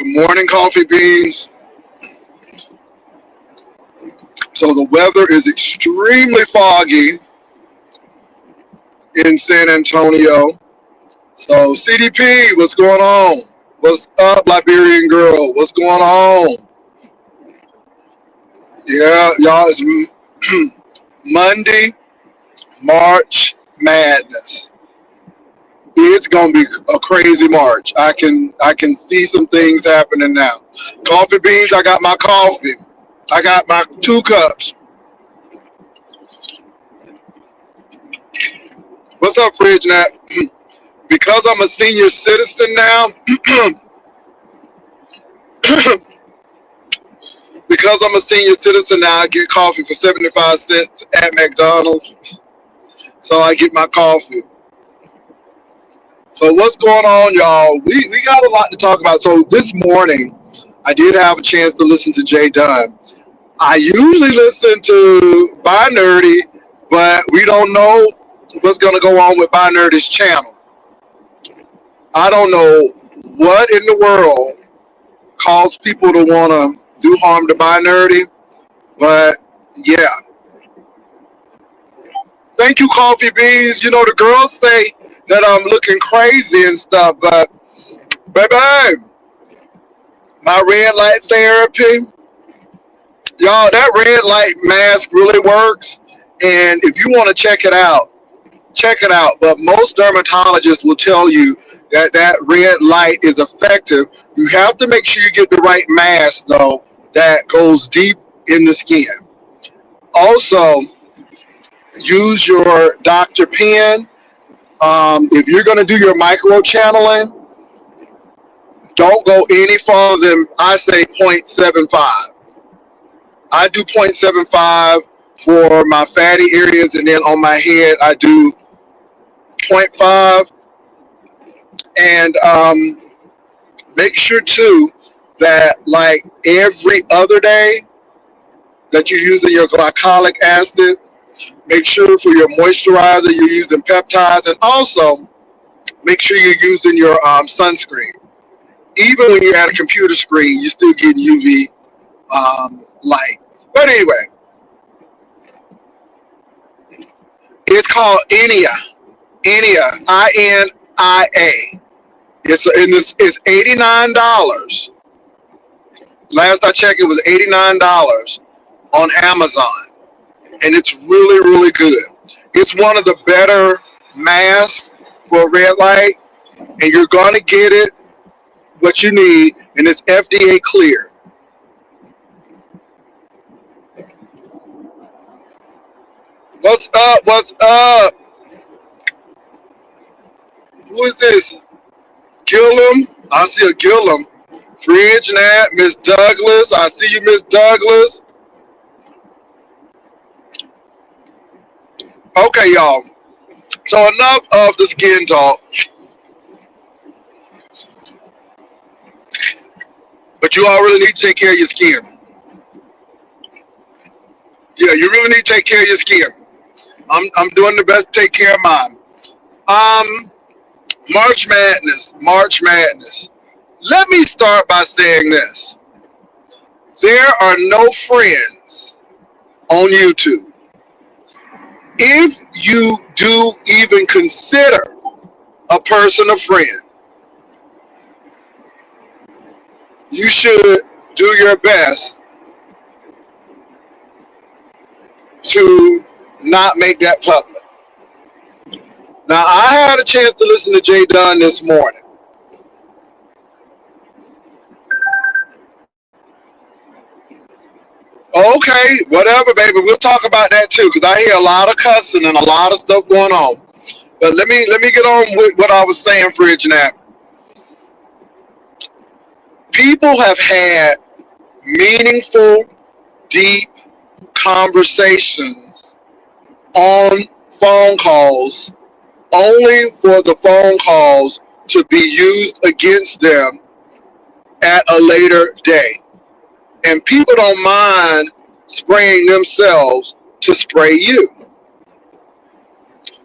Good morning, Coffee Beans. So the weather is extremely foggy in San Antonio. So CDP, what's going on? What's up, Liberian girl? What's going on? Yeah, y'all, it's Monday, March Madness. It's gonna be a crazy March. I can see some things happening now. Coffee Beans, I got my coffee. I got my 2 cups. What's up, Fridge Nat? Because I'm a senior citizen now, because I'm a senior citizen now, I get coffee for 75 cents at McDonald's. So I get my coffee. So what's going on, y'all? We got a lot to talk about. So this morning, I did have a chance to listen to Jay Dunn. I usually listen to By Nerdy, but we don't know what's going to go on with By Nerdy's channel. I don't know what in the world caused people to want to do harm to By Nerdy, but yeah. Thank you, Coffee Beans. You know, the girls say that I'm looking crazy and stuff, but baby, my red light therapy, y'all, that red light mask really works. And if you want to check it out. But most dermatologists will tell you that that red light is effective. You have to make sure you get the right mask, though, that goes deep in the skin. Also, use your Dr. Pen. If you're going to do your micro channeling, don't go any farther than, I say, 0.75. I do 0.75 for my fatty areas, and then on my head, I do 0.5. And make sure, too, that like every other day that you're using your glycolic acid, make sure for your moisturizer you're using peptides, and also make sure you're using your sunscreen. Even when you're at a computer screen, you still get UV light. But anyway, it's called Enia. Enia, INIA. It's $89. Last I checked, it was $89 on Amazon, and it's really, really good. It's one of the better masks for red light, and you're gonna get it what you need, and it's FDA cleared. What's up? What's up? Who is this? Gillum? I see a Gillum. Fridge Nat, Miss Douglas. I see you, Miss Douglas. Okay, y'all. So enough of the skin talk, but you all really need to take care of your skin. Yeah, you really need to take care of your skin. I'm doing the best to take care of mine. Um, March Madness, March Madness. Let me start by saying this. There are no friends on YouTube. If you do even consider a person a friend, you should do your best to not make that public. Now, I had a chance to listen to Jay Dunn this morning. Okay, whatever, baby. We'll talk about that too, because I hear a lot of cussing and a lot of stuff going on. But let me get on with what I was saying, Fridge Nap. People have had meaningful, deep conversations on phone calls only for the phone calls to be used against them at a later day. And people don't mind spraying themselves to spray you.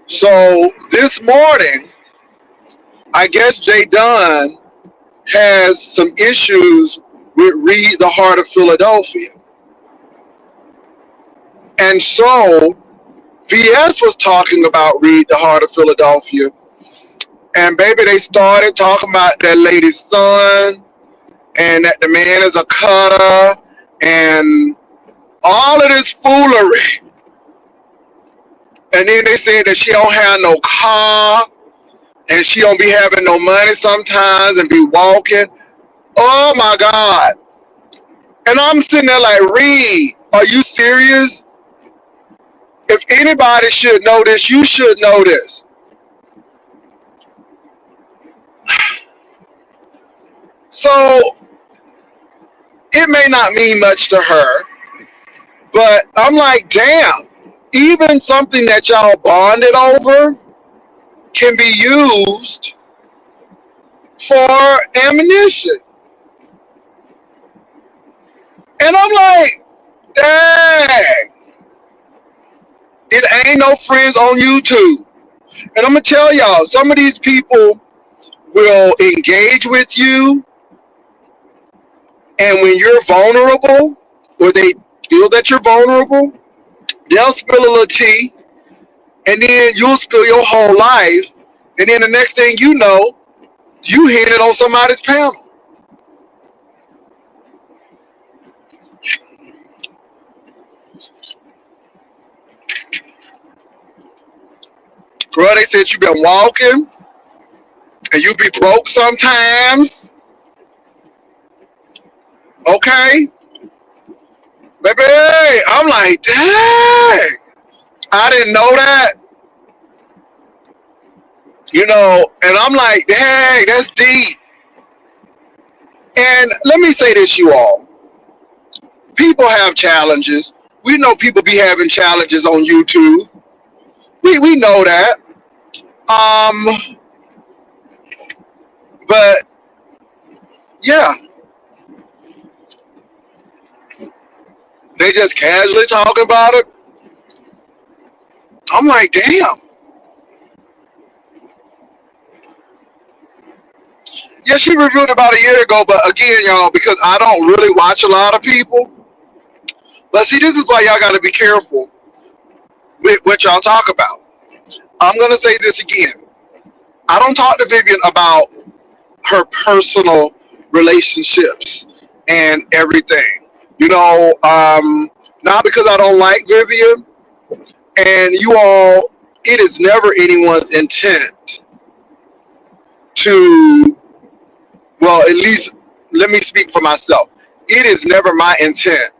So this morning, I guess Jay Dunn has some issues with Read the Heart of Philadelphia. And so VS was talking about Read the Heart of Philadelphia. And baby, they started talking about that lady's son and that the man is a cutter and all of this foolery. And then they said that she don't have no car and she don't be having no money sometimes and be walking. Oh my God. And I'm sitting there like, Reed, are you serious? If anybody should know this, you should know this. So it may not mean much to her, but I'm like, damn, even something that y'all bonded over can be used for ammunition. And I'm like, dang, it ain't no friends on YouTube. And I'm gonna tell y'all, some of these people will engage with you, and when you're vulnerable, or they feel that you're vulnerable, they'll spill a little tea, and then you'll spill your whole life, and then the next thing you know, you hit it on somebody's panel. Girl, they said you been walking, and you be broke sometimes. Okay? Baby, I'm like, dang, I didn't know that. You know, and I'm like, dang, that's deep. And let me say this, you all. People have challenges. We know people be having challenges on YouTube. We know that. But yeah, they just casually talking about it. I'm like, damn. Yeah, she reviewed about a year ago, but again, y'all, because I don't really watch a lot of people. But see, this is why y'all got to be careful with what y'all talk about. I'm going to say this again. I don't talk to Vivian about her personal relationships and everything. You know, not because I don't like Vivian. And you all, it is never anyone's intent to, well, at least let me speak for myself. It is never my intent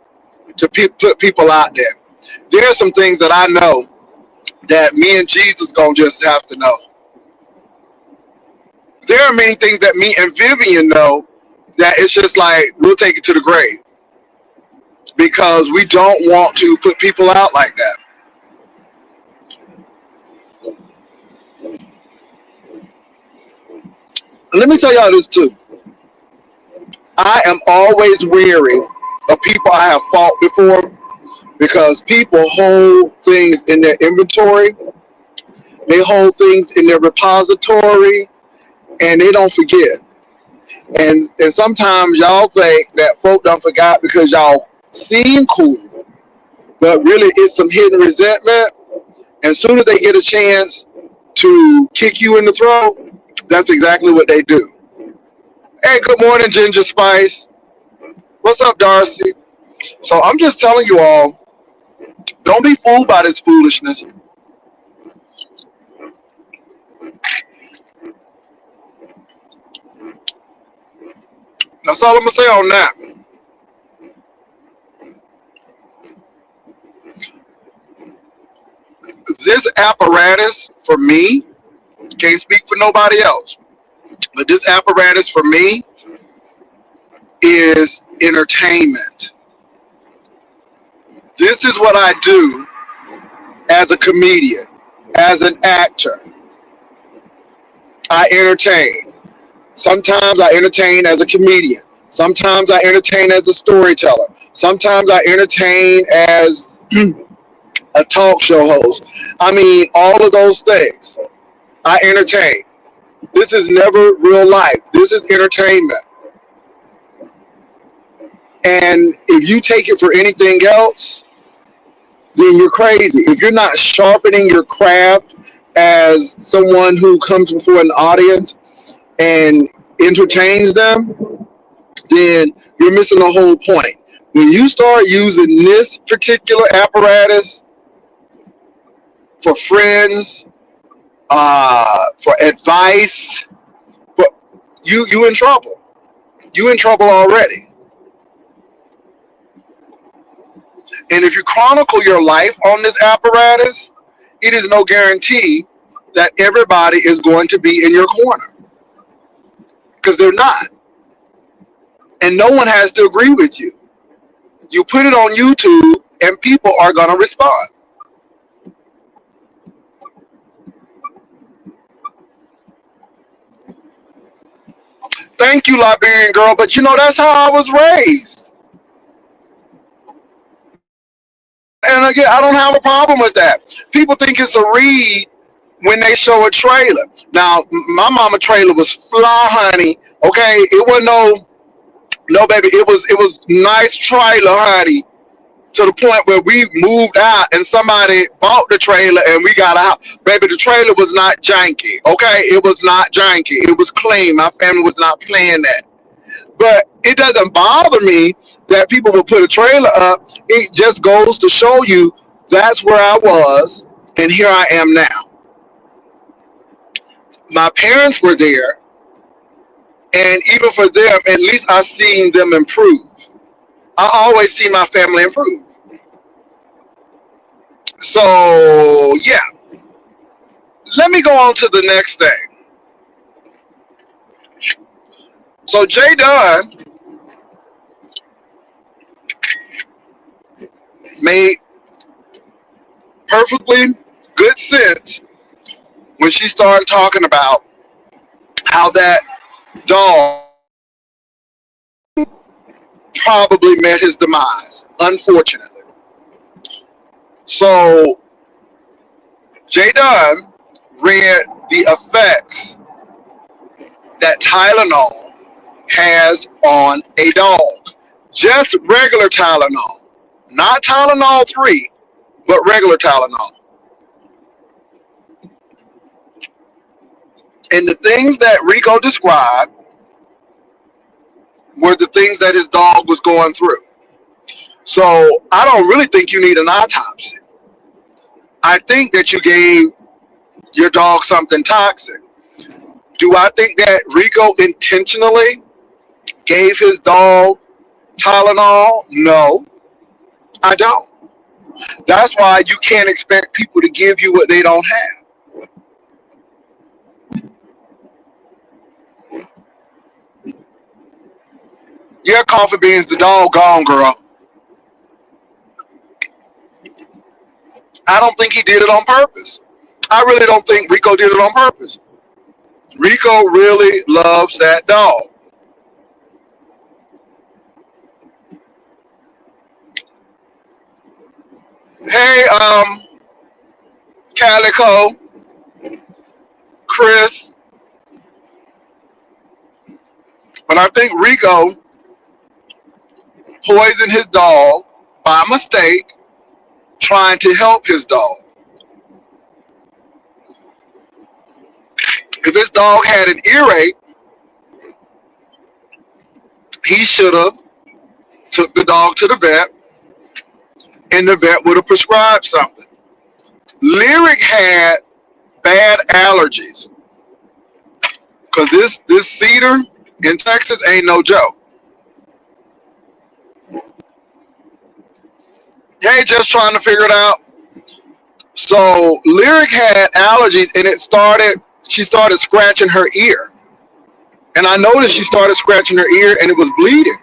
to put people out there. There are some things that I know that me and Jesus gonna just have to know. There are many things that me and Vivian know that it's just like we'll take it to the grave because we don't want to put people out like that. Let me tell y'all this too. I am always wary of people I have fought before because people hold things in their inventory, they hold things in their repository, and they don't forget. And sometimes y'all think that folk don't forgot because y'all seem cool, but really it's some hidden resentment. And as soon as they get a chance to kick you in the throat, that's exactly what they do. Hey, good morning, Ginger Spice. What's up, Darcy? So I'm just telling you all, don't be fooled by this foolishness. That's all I'm gonna say on that. This apparatus for me, can't speak for nobody else, but this apparatus for me is entertainment. This is what I do as a comedian, as an actor. I entertain. Sometimes I entertain as a comedian. Sometimes I entertain as a storyteller. Sometimes I entertain as a talk show host. I mean, all of those things. I entertain. This is never real life. This is entertainment. And if you take it for anything else, then you're crazy. If you're not sharpening your craft as someone who comes before an audience and entertains them, then you're missing the whole point. When you start using this particular apparatus for friends, for advice, for you in trouble. You in trouble already. And if you chronicle your life on this apparatus, it is no guarantee that everybody is going to be in your corner, because they're not. And no one has to agree with you. You put it on YouTube and people are going to respond. Thank you, Liberian girl, but that's how I was raised. And again, I don't have a problem with that. People think it's a read when they show a trailer. Now, my mama trailer was fly, honey. Okay, it wasn't no baby. It was nice trailer, honey. To the point where we moved out and somebody bought the trailer and we got out. Baby, the trailer was not janky. Okay, it was not janky. It was clean. My family was not playing that. But it doesn't bother me that people will put a trailer up. It just goes to show you that's where I was and here I am now. My parents were there, and even for them, at least I've seen them improve. I always see my family improve. So yeah, let me go on to the next thing. So Jay Dunn made perfectly good sense when she started talking about how that dog probably met his demise, unfortunately. So Jay Dunn read the effects that Tylenol has on a dog. Just regular Tylenol. Not Tylenol 3, but regular Tylenol. And the things that Rico described were the things that his dog was going through. So I don't really think you need an autopsy. I think that you gave your dog something toxic. Do I think that Rico intentionally gave his dog Tylenol? No, I don't. That's why you can't expect people to give you what they don't have. Yeah, Coffee Beans, the dog gone, girl. I don't think he did it on purpose. I really don't think Rico did it on purpose. Rico really loves that dog. Hey, Calico, Chris, but I think Rico poisoned his dog by mistake, trying to help his dog. If his dog had an earache, he should have took the dog to the vet, and the vet would have prescribed something. Lyric had bad allergies because this cedar in Texas ain't no joke. Hey, just trying to figure it out. So Lyric had allergies, and she started scratching her ear, and I noticed she started scratching her ear, and it was bleeding.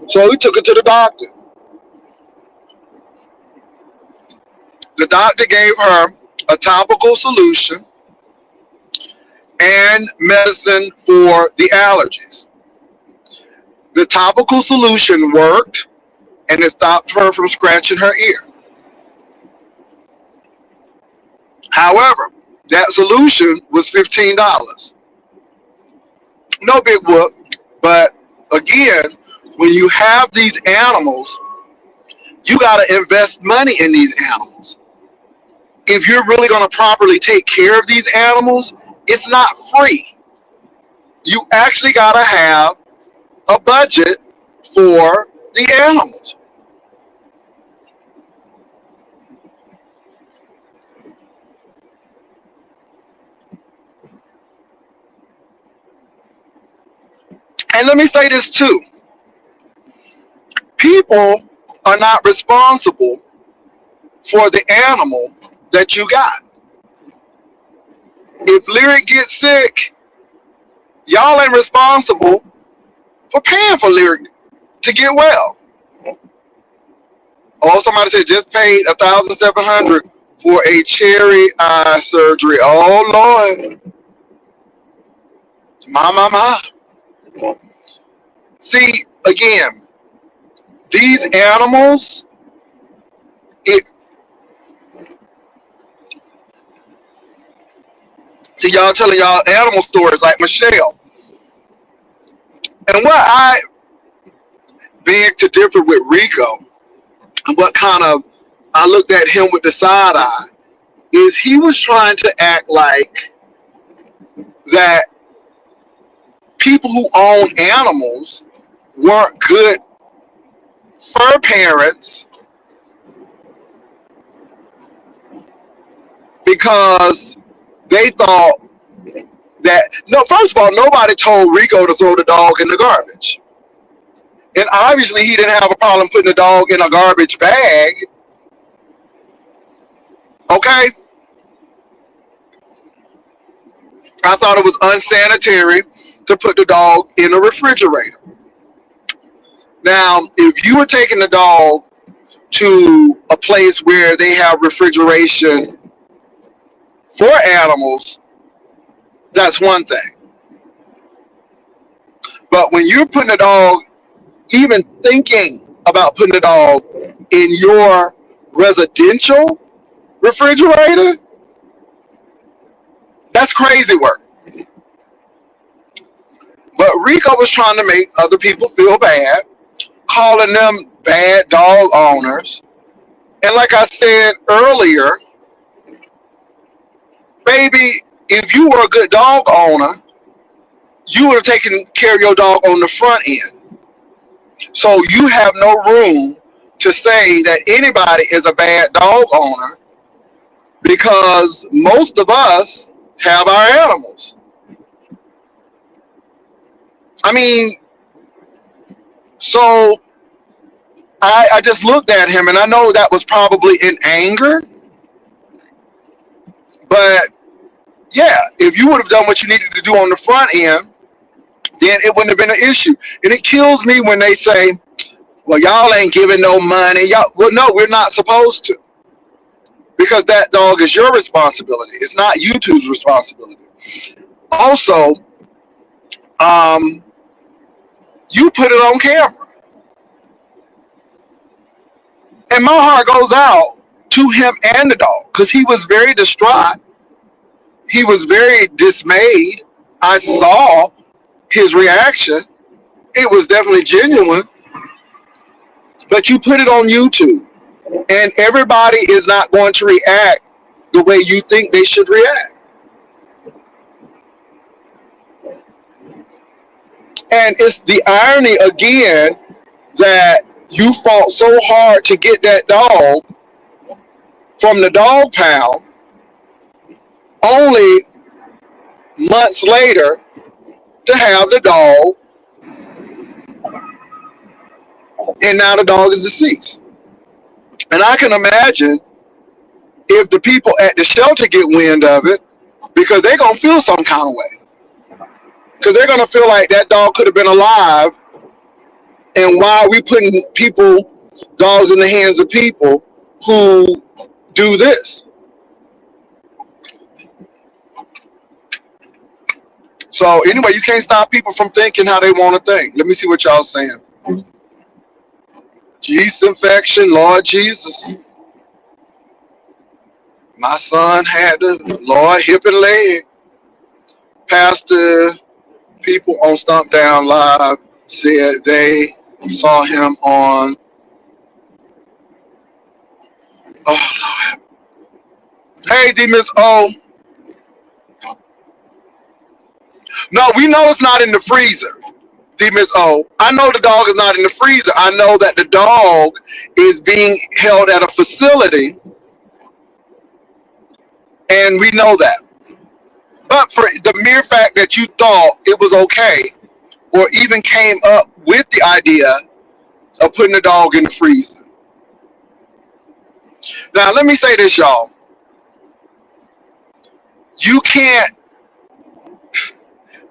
So we took her to the doctor. The doctor gave her a topical solution and medicine for the allergies. The topical solution worked, and it stopped her from scratching her ear. However, That solution was $15. No big whoop. But again, when you have these animals, you got to invest money in these animals. If you're really going to properly take care of these animals, it's not free. You actually got to have a budget for the animals. And let me say this too. People are not responsible for the animal that you got. If Lyric gets sick, y'all ain't responsible for paying for Lyric to get well. Oh, somebody said just paid 1,700 for a cherry eye surgery. Oh Lord, my. See, again, these animals, it. See, y'all telling y'all animal stories like Michelle, and what I beg to differ with Rico, and what kind of I looked at him with the side eye, is he was trying to act like that people who own animals weren't good fur parents because they thought that, no, first of all, nobody told Rico to throw the dog in the garbage. And obviously he didn't have a problem putting the dog in a garbage bag. Okay? I thought it was unsanitary to put the dog in a refrigerator. Now, if you were taking the dog to a place where they have refrigeration for animals, that's one thing. But when you're putting a dog, even thinking about putting a dog in your residential refrigerator, that's crazy work. But Rico was trying to make other people feel bad, calling them bad dog owners. And like I said earlier, baby, if you were a good dog owner, you would have taken care of your dog on the front end. So you have no room to say that anybody is a bad dog owner because most of us have our animals. I mean, so I just looked at him and I know that was probably in anger, but yeah, if you would have done what you needed to do on the front end, then it wouldn't have been an issue. And it kills me when they say, well, y'all ain't giving no money. Y'all, well, no, we're not supposed to. Because that dog is your responsibility. It's not YouTube's responsibility. Also, you put it on camera. And my heart goes out to him and the dog because he was very distraught. He was very dismayed. I saw his reaction. It was definitely genuine. But you put it on YouTube, and everybody is not going to react the way you think they should react. And it's the irony again that you fought so hard to get that dog from the dog pound, only months later to have the dog, and now the dog is deceased. And I can imagine if the people at the shelter get wind of it, because they're going to feel some kind of way. Because they're going to feel like that dog could have been alive, and why are we putting dogs in the hands of people who do this? So anyway, you can't stop people from thinking how they want to think. Let me see what y'all saying. Yeast infection, Lord Jesus. My son had the Lord hip and leg. Pastor people on Stomp Down Live said they saw him on. Oh, hey, D Miss O. No, we know it's not in the freezer. D Miss O. I know the dog is not in the freezer. I know that the dog is being held at a facility, and we know that. But for the mere fact that you thought it was okay, or even came up with the idea of putting the dog in the freezer. Now, let me say this, y'all. You can't,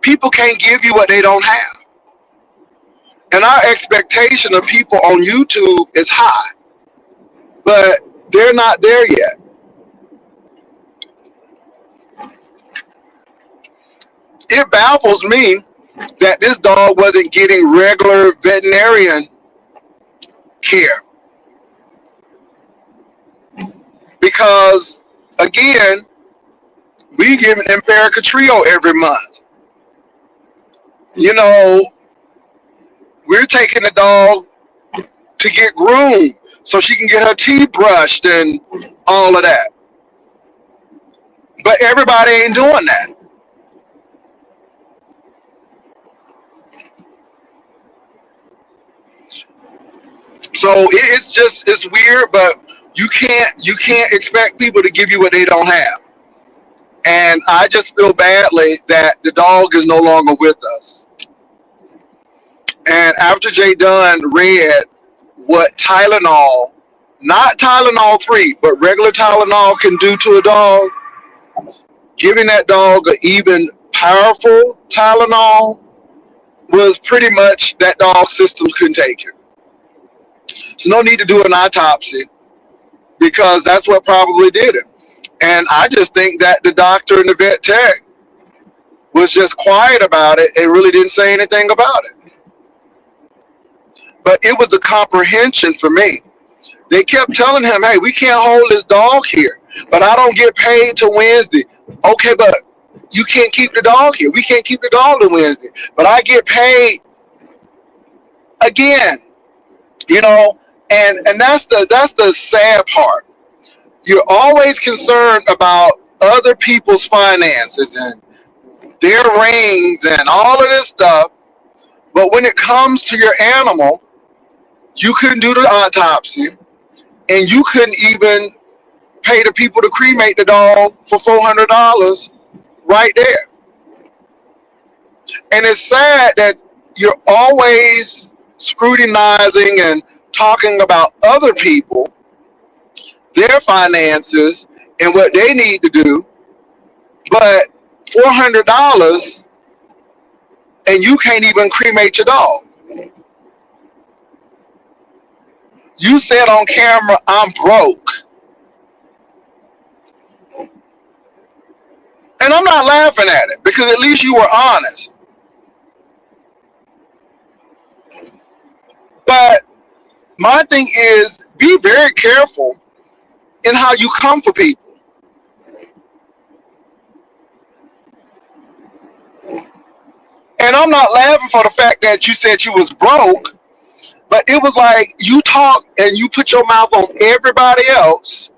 people can't give you what they don't have. And our expectation of people on YouTube is high, but they're not there yet. It baffles me that this dog wasn't getting regular veterinarian care because, again, we give Empirica Trio every month. You know, we're taking the dog to get groomed so she can get her teeth brushed and all of that. But everybody ain't doing that. So it's weird, but you can't expect people to give you what they don't have. And I just feel badly that the dog is no longer with us. And after Jay Dunn read what Tylenol, not Tylenol 3, but regular Tylenol can do to a dog, giving that dog an even powerful Tylenol was pretty much that dog's system couldn't take it. So no need to do an autopsy because that's what probably did it. And I just think that the doctor and the vet tech was just quiet about it and really didn't say anything about it. But it was the comprehension for me. They kept telling him, hey, we can't hold this dog here, but I don't get paid till Wednesday. Okay, but you can't keep the dog here. We can't keep the dog till Wednesday, but I get paid again, you know, and that's the sad part. You're always concerned about other people's finances and their rings and all of this stuff, but when it comes to your animal, you couldn't do the autopsy, and you couldn't even pay the people to cremate the dog for $400 right there. And it's sad that you're always scrutinizing and talking about other people, their finances, and what they need to do, but $400 and you can't even cremate your dog. You said on camera, I'm broke. And I'm not laughing at it because at least you were honest. But my thing is, be very careful in how you come for people. And I'm not laughing for the fact that you said you was broke, but it was like you talk and you put your mouth on everybody else,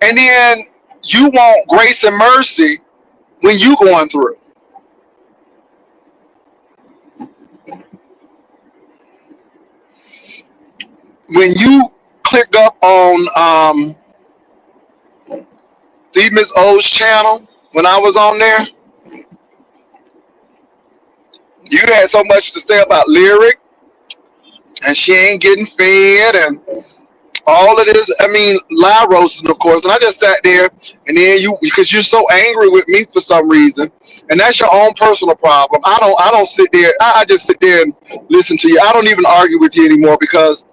and then you want grace and mercy when you going through. When you clicked up on the Miss O's channel when I was on there, you had so much to say about Lyric and she ain't getting fed and all of this. I mean, live roasting, of course. And I just sat there, and then you, because you're so angry with me for some reason, and that's your own personal problem. I don't sit there. I just sit there and listen to you. I don't even argue with you anymore because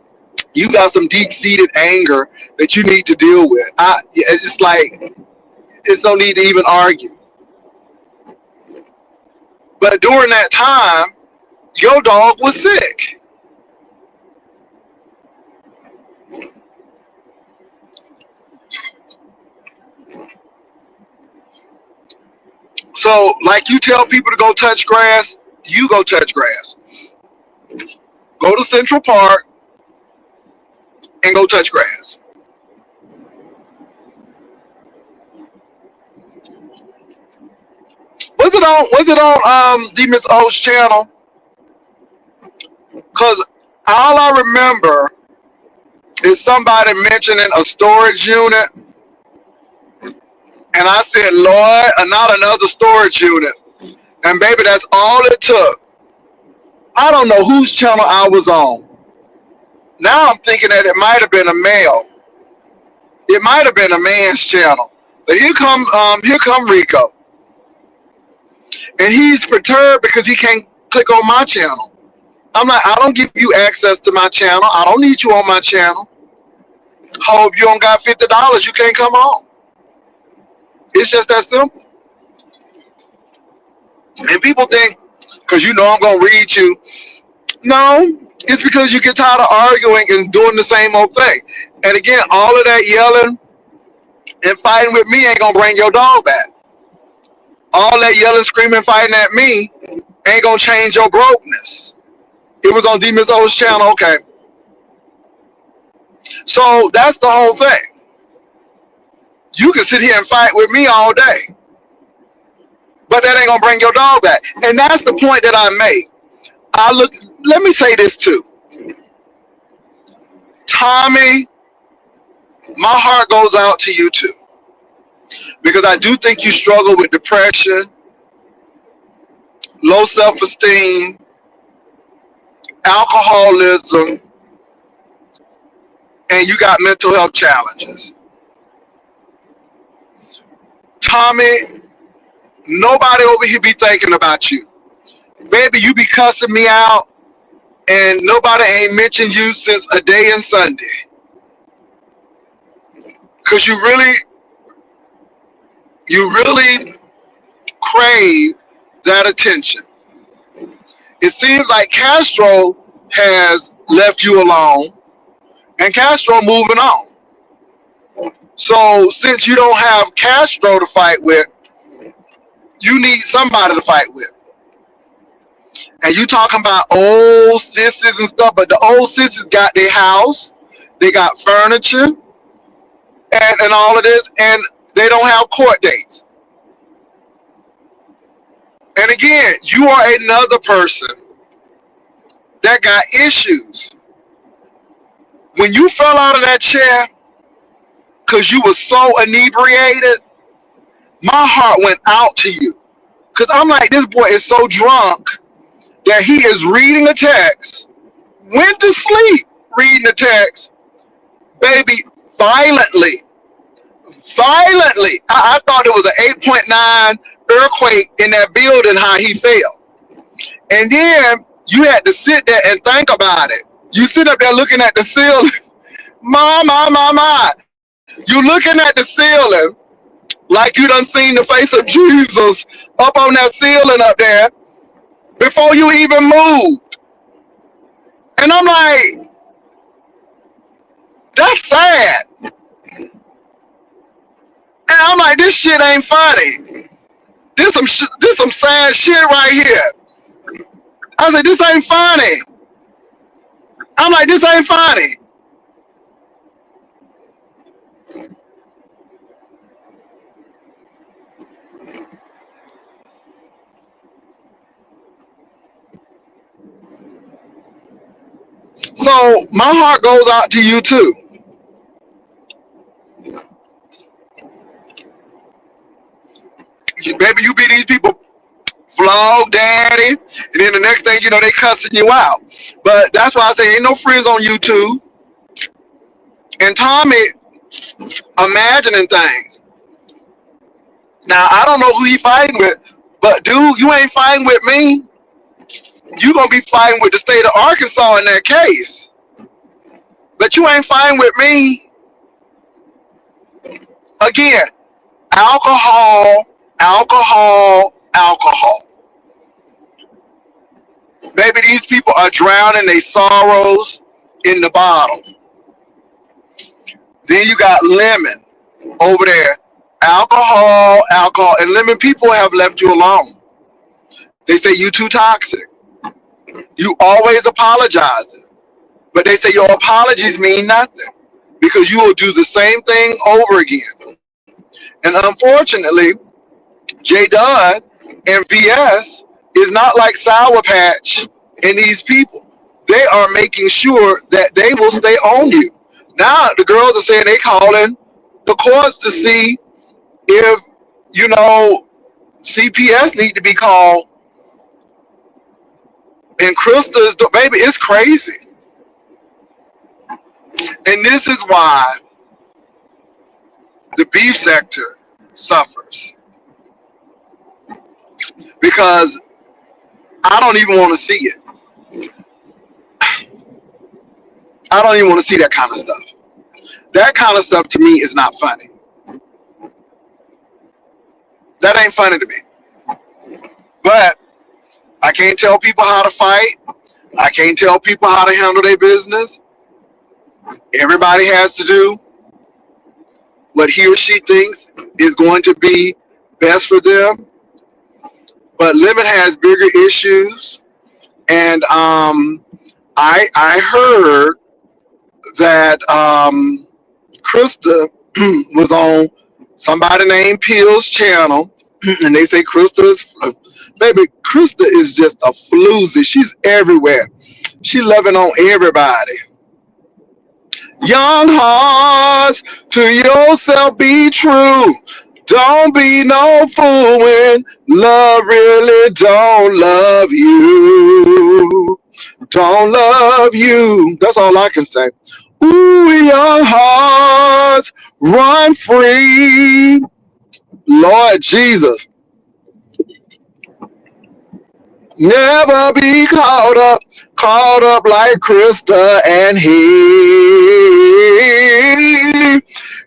you got some deep-seated anger that you need to deal with. It's like it's no need to even argue. But during that time, your dog was sick. So, like you tell people to go touch grass, you go touch grass. Go to Central Park and go touch grass. Was it on D Miss O's channel? Cause all I remember is somebody mentioning a storage unit, and I said, Lord, not another storage unit. And baby, that's all it took. I don't know whose channel I was on. Now I'm thinking that it might have been a male. It might have been a man's channel. But here come Rico, and he's perturbed because he can't click on my channel. I'm like, I don't give you access to my channel. I don't need you on my channel. Hope you don't got $50, you can't come on. It's just that simple. And people think, because you know I'm gonna read you. No, it's because you get tired of arguing and doing the same old thing. And again, all of that yelling and fighting with me ain't gonna bring your dog back. All that yelling, screaming, fighting at me ain't gonna change your brokenness. It was on D Miss O's channel, okay. So that's the whole thing. You can sit here and fight with me all day, but that ain't gonna bring your dog back. And that's the point that I made. Let me say this too. Tommy, my heart goes out to you too. Because I do think you struggle with depression, low self-esteem, alcoholism, and you got mental health challenges. Tommy, nobody over here be thinking about you. Baby, you be cussing me out, and nobody ain't mentioned you since a day and Sunday. Because you really crave that attention. It seems like Castro has left you alone, and Castro moving on. So since you don't have Castro to fight with, you need somebody to fight with. And you talking about old sisters and stuff, but the old sisters got their house, they got furniture, and all of this, and they don't have court dates. And again, you are another person that got issues. When you fell out of that chair because you were so inebriated, my heart went out to you. Because I'm like, this boy is so drunk that he is reading a text, went to sleep reading the text, baby, violently. Violently. I thought it was an 8.9 earthquake in that building, how he fell. And then you had to sit there and think about it. You sit up there looking at the ceiling. My. You looking at the ceiling like you done seen the face of Jesus up on that ceiling up there before you even moved. And I'm like, that's sad. And I'm like, this shit ain't funny. This some sad shit right here. I said, this ain't funny. I'm like, this ain't funny. So my heart goes out to you too. Baby, you be these people vlog daddy, and then the next thing you know, they cussing you out. But that's why I say ain't no friends on YouTube. And Tommy imagining things. Now I don't know who he fighting with, but dude, you ain't fighting with me. You gonna be fighting with the state of Arkansas in that case. But you ain't fighting with me. Again, alcohol. Baby, these people are drowning their sorrows in the bottle. Then you got Lemon over there alcohol, and Lemon, people have left you alone. They say you too toxic. You always apologizing, but they say your apologies mean nothing because you will do the same thing over again. And unfortunately, J Dunn and VS is not like Sour Patch and these people. They are making sure that they will stay on you. Now the girls are saying they calling the courts to see if you know CPS need to be called. And Krista's baby, it's crazy. And this is why the beef sector suffers because I don't even want to see it. I don't even want to see that kind of stuff. That kind of stuff to me is not funny. That ain't funny to me. But I can't tell people how to fight. I can't tell people how to handle their business. Everybody has to do what he or she thinks is going to be best for them. But Lemon has bigger issues. And I heard that Krista was on somebody named Peel's channel, and they say Krista is, baby, Krista is just a floozy. She's everywhere. She loving on everybody. Young hearts, to yourself be true. Don't be no fool when love really don't love you. Don't love you. That's all I can say. Ooh, young hearts, run free. Lord Jesus. Never be caught up like Krista and he.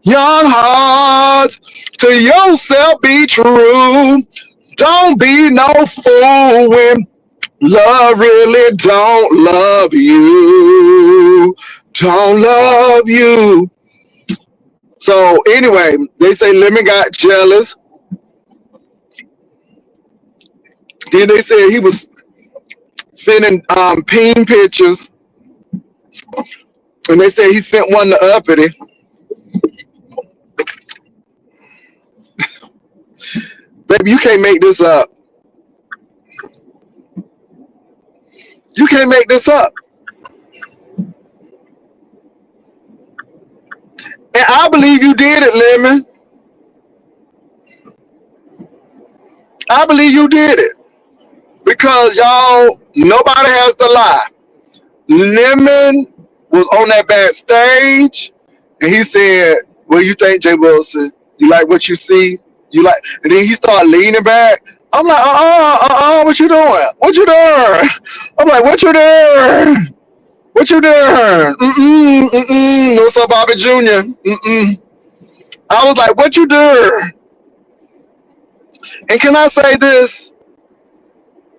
Young hearts, to yourself be true. Don't be no fool when love really don't love you. Don't love you. So anyway, they say Lemon got jealous. Then they said he was sending peen pictures, and they said he sent one to Uppity. Baby, you can't make this up. You can't make this up. And I believe you did it, Lemon. I believe you did it. Because y'all, nobody has to lie. Lemon was on that backstage, and he said, "What do you think, Jay Wilson? You like what you see? You like?" And then he started leaning back. I'm like, what you doing? What you doing? I'm like, what you doing? What you doing? What's up, Bobby Jr.? I was like, what you doing? And can I say this?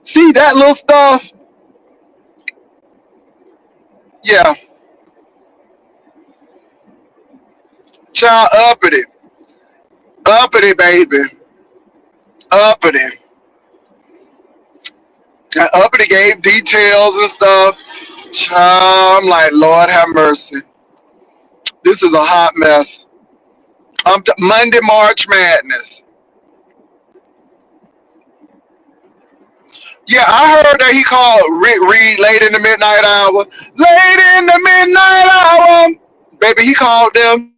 See that little stuff? Yeah. Child, uppity. Uppity, baby. Uppity. And uppity gave details and stuff. Child, I'm like, Lord have mercy. This is a hot mess. Monday, March Madness. Yeah, I heard that he called Rick Reed late in the midnight hour. Late in the midnight hour. Baby, he called them.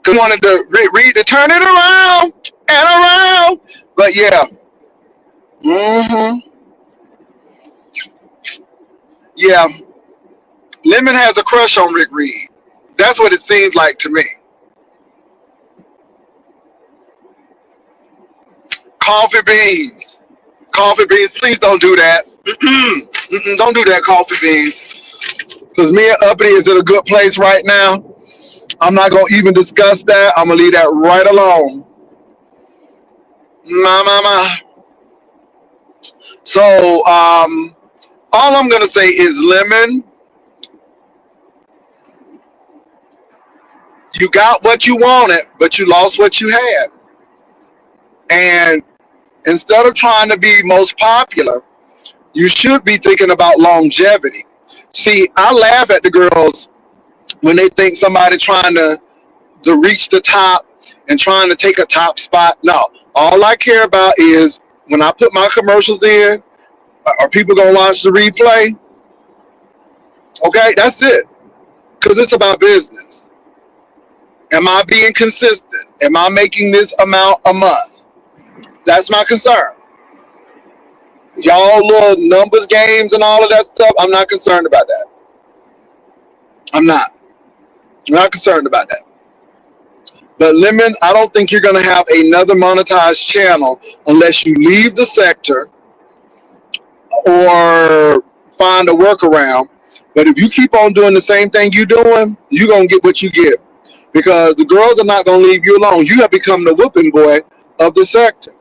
Cause he wanted to Rick Reed to turn it around and around. But yeah. Yeah. Lemon has a crush on Rick Reed. That's what it seems like to me. Coffee beans. Coffee beans, please don't do that. Don't do that, coffee beans. Because me and Uppity is in a good place right now. I'm not going to even discuss that. I'm going to leave that right alone. My. So, all I'm going to say is, Lemon, You got what you wanted, but you lost what you had. And instead of trying to be most popular, you should be thinking about longevity. See, I laugh at the girls when they think somebody trying to reach the top and trying to take a top spot. No, all I care about is when I put my commercials in, are people gonna watch the replay? Okay, that's it. Because it's about business. Am I being consistent? Am I making this amount a month? That's my concern. Y'all little numbers games and all of that stuff, I'm not concerned about that. I'm not. I'm not concerned about that. But Lemon, I don't think you're going to have another monetized channel unless you leave the sector or find a workaround. But if you keep on doing the same thing you're doing, you're going to get what you get. Because the girls are not going to leave you alone. You have become the whooping boy of the sector.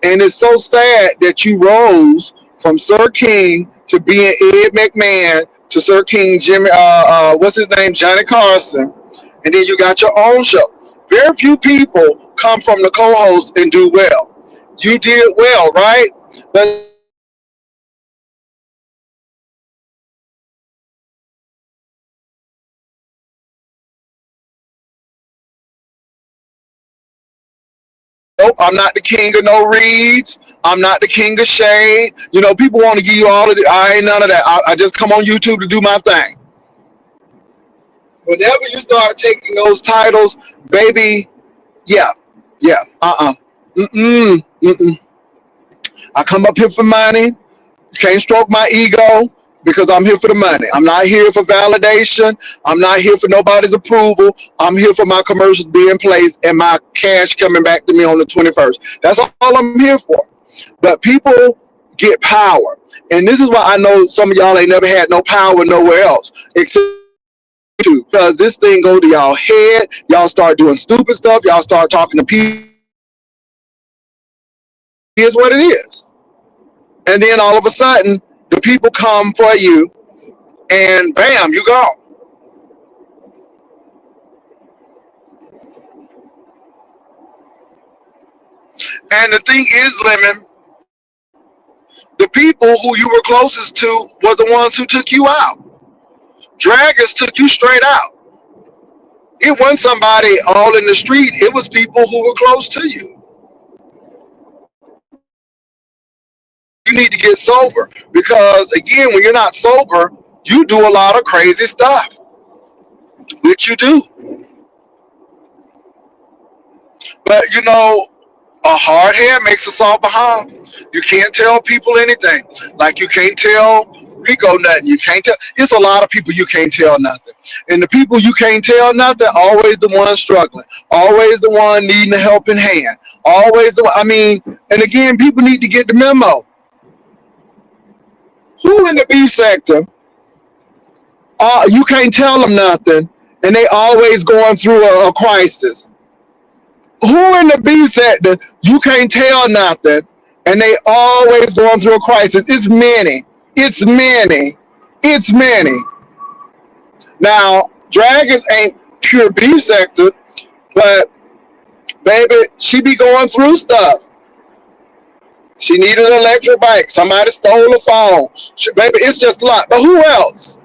And it's so sad that you rose from Sir King to being Ed McMahon to Sir King Jimmy, what's his name, Johnny Carson, and then you got your own show. Very few people come from the co-host and do well. You did well, right? But nope, I'm not the king of no reads. I'm not the king of shade. You know, people want to give you all of it. I ain't none of that. I just come on YouTube to do my thing. Whenever you start taking those titles, baby, yeah, yeah, mm-mm, mm-mm. I come up here for money. You can't stroke my ego because I'm here for the money. I'm not here for validation. I'm not here for nobody's approval. I'm here for my commercials being placed and my cash coming back to me on the 21st. That's all I'm here for. But people get power. And this is why I know some of y'all ain't never had no power nowhere else except because this thing go to y'all head. Y'all start doing stupid stuff. Y'all start talking to people. Here's what it is. And then all of a sudden, the people come for you, and bam, you gone. And the thing is, Lemon, the people who you were closest to were the ones who took you out. Dragons took you straight out. It wasn't somebody all in the street. It was people who were close to you. You need to get sober because, again, when you're not sober, you do a lot of crazy stuff, which you do. But, you know, a hard head makes a soft behind. You can't tell people anything. Like you can't tell Rico nothing. You can't tell. It's a lot of people you can't tell nothing. And the people you can't tell nothing, always the one struggling. Always the one needing a helping hand. Always the one. I mean, and again, people need to get the memo. Who in the beef sector, you can't tell them nothing, and they always going through a crisis? Who in the beef sector you can't tell nothing and they always going through a crisis? It's many. It's many. It's many. Now, Dragons ain't pure beef sector, but baby, she be going through stuff. She needed an electric bike. Somebody stole a phone. Baby, it's just a lot. But who else?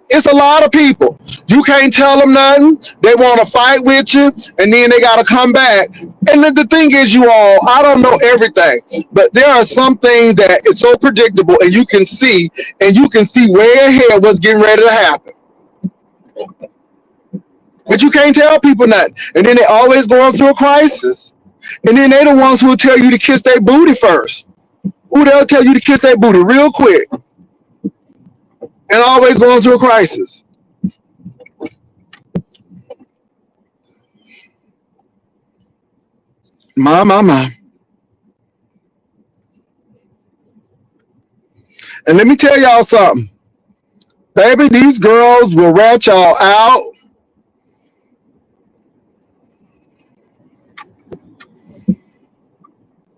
It's a lot of people. You can't tell them nothing. They want to fight with you, and then they got to come back. And the thing is, you all, I don't know everything, but there are some things that is so predictable, and you can see way ahead what's getting ready to happen. But you can't tell people nothing. And then they always going through a crisis. And then they the ones who will tell you to kiss their booty first. Ooh, they'll tell you to kiss their booty real quick. And always going through a crisis. My. And let me tell y'all something. Baby, these girls will rat y'all out.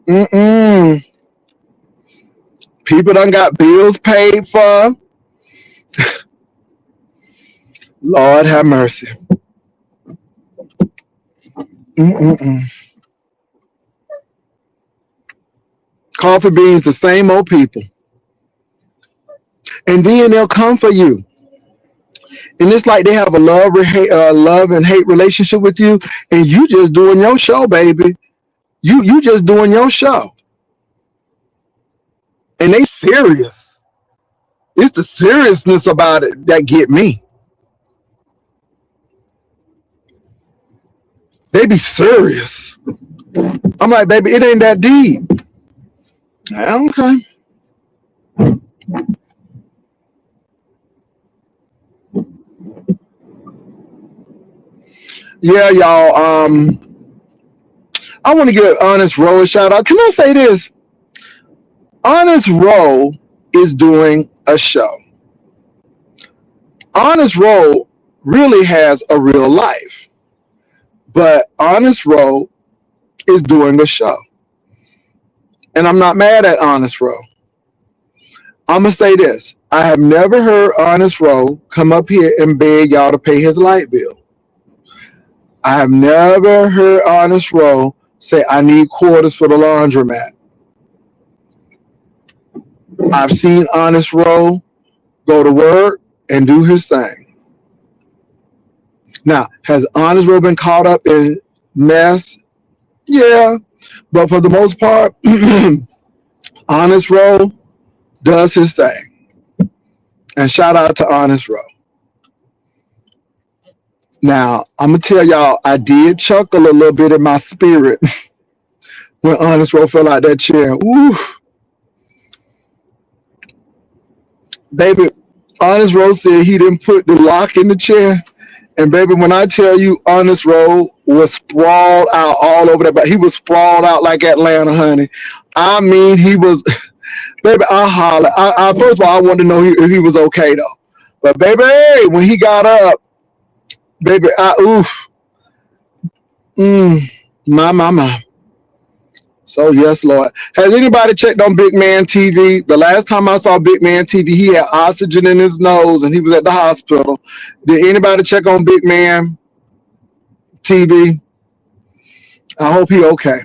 Mm-mm. People done got bills paid for. Lord have mercy. Mm-mm-mm. Coffee beans, the same old people. And then they'll come for you. And it's like they have a love and hate relationship with you, and you just doing your show, baby. You just doing your show, and they serious. It's the seriousness about it that get me. They be serious. I'm like, baby, it ain't that deep. Okay. Yeah, y'all. I want to give Honest Row a shout out. Can I say this? Honest Row is doing a show. Honest Row really has a real life, but Honest Row is doing a show. And I'm not mad at Honest Row. I'm going to say this. I have never heard Honest Row come up here and beg y'all to pay his light bill. I have never heard Honest Row say, I need quarters for the laundromat. I've seen Honest Row go to work and do his thing. Now, has Honest Row been caught up in mess? Yeah. But for the most part, Honest Row does his thing. And shout out to Honest Row. Now, I'm going to tell y'all, I did chuckle a little bit in my spirit when Honest Row fell out that chair. Ooh. Baby, Honest Row said he didn't put the lock in the chair. And baby, when I tell you Honest Row was sprawled out all over that, but he was sprawled out like Atlanta, honey. I mean, he was, baby, I holler. First of all, I wanted to know if he was okay though. But baby, when he got up, baby, my. So yes, Lord. Has anybody checked on Big Man TV? The last time I saw Big Man TV, he had oxygen in his nose and he was at the hospital. Did anybody check on Big Man TV? I hope he okay.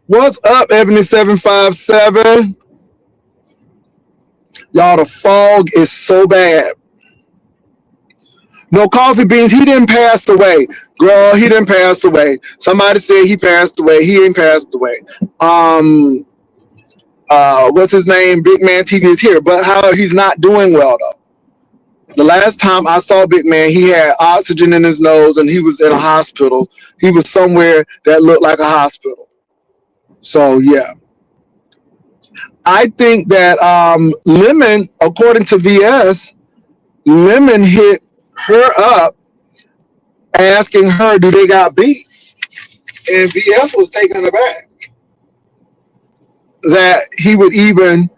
What's up, Ebony757? Y'all, the fog is so bad. No, Coffee Beans, he didn't pass away. Girl, he didn't pass away. Somebody said he passed away. He ain't passed away. What's his name? Big Man TV is here, but how he's not doing well though. The last time I saw Big Man, he had oxygen in his nose and he was in a hospital. He was somewhere that looked like a hospital. So yeah. I think that Lemon, according to VS, Lemon hit her up asking her, do they got beef? And VS was taken aback that he would even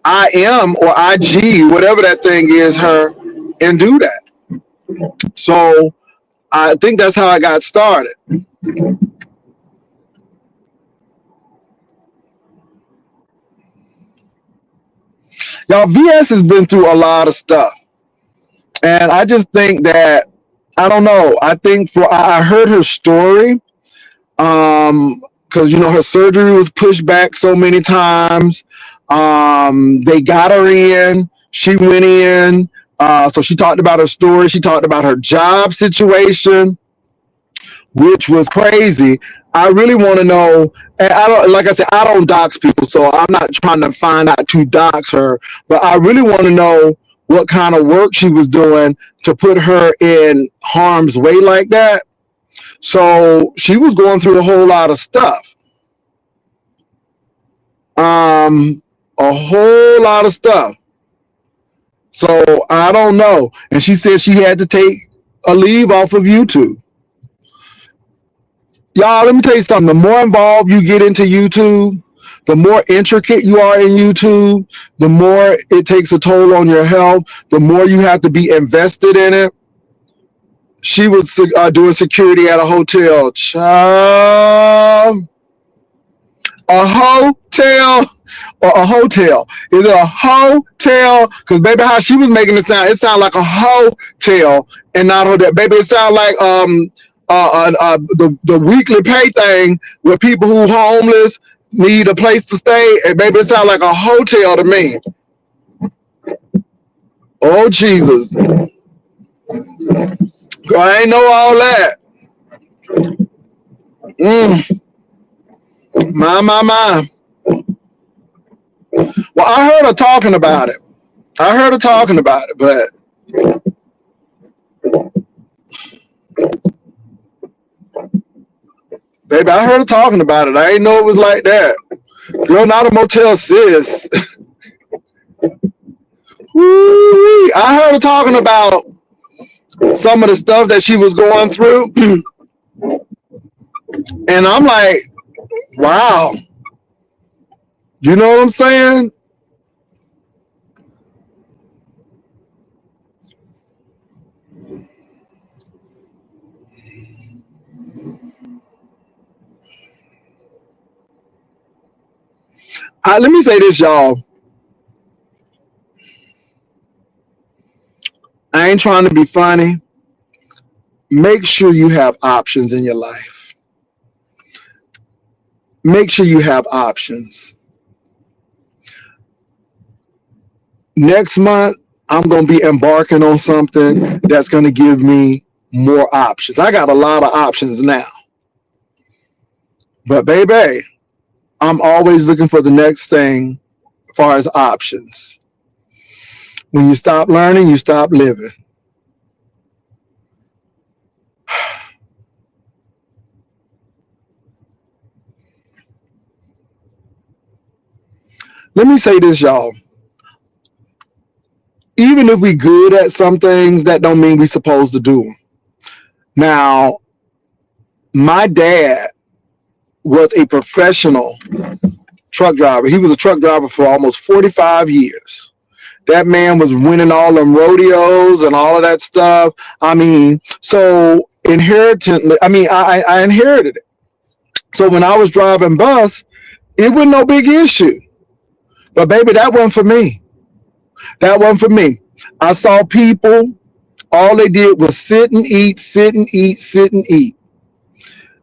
IM or IG, whatever that thing is, her and do that. So I think that's how I got started. Y'all, VS has been through a lot of stuff. And I just think that, I don't know, I heard her story, because, her surgery was pushed back so many times. They got her in, she went in, so she talked about her story, she talked about her job situation, which was crazy. I really want to know, and like I said, I don't dox people, so I'm not trying to find out to dox her, but I really want to know what kind of work she was doing to put her in harm's way like that. So she was going through a whole lot of stuff. A whole lot of stuff. So I don't know. And she said she had to take a leave off of YouTube. Y'all, let me tell you something. The more involved you get into YouTube, the more intricate you are in YouTube, the more it takes a toll on your health, the more you have to be invested in it. She was doing security at a hotel. Child, a hotel or a hotel? Is it a hotel? Because baby, how she was making it sound like a hotel and not hotel. Baby, it sound like the weekly pay thing where people who homeless need a place to stay. And baby, it sound like a hotel to me. Oh Jesus, I ain't know all that. My. Well, I heard her talking about it. But baby, I heard her talking about it. I ain't know it was like that. Girl, not a Motel 6. I heard her talking about some of the stuff that she was going through. And I'm like, wow. You know what I'm saying? Let me say this, y'all. I ain't trying to be funny. Make sure you have options in your life. Make sure you have options. Next month, I'm going to be embarking on something that's going to give me more options. I got a lot of options now. But baby, I'm always looking for the next thing as far as options. When you stop learning, you stop living. Let me say this, y'all. Even if we good at some things, that don't mean we supposed to do them. Now, my dad was a professional truck driver. He was a truck driver for almost 45 years. That man was winning all them rodeos and all of that stuff. I mean, so inherently, I inherited it. So when I was driving bus, it was no big issue. But baby, that wasn't for me. That wasn't for me. I saw people, all they did was sit and eat, sit and eat, sit and eat.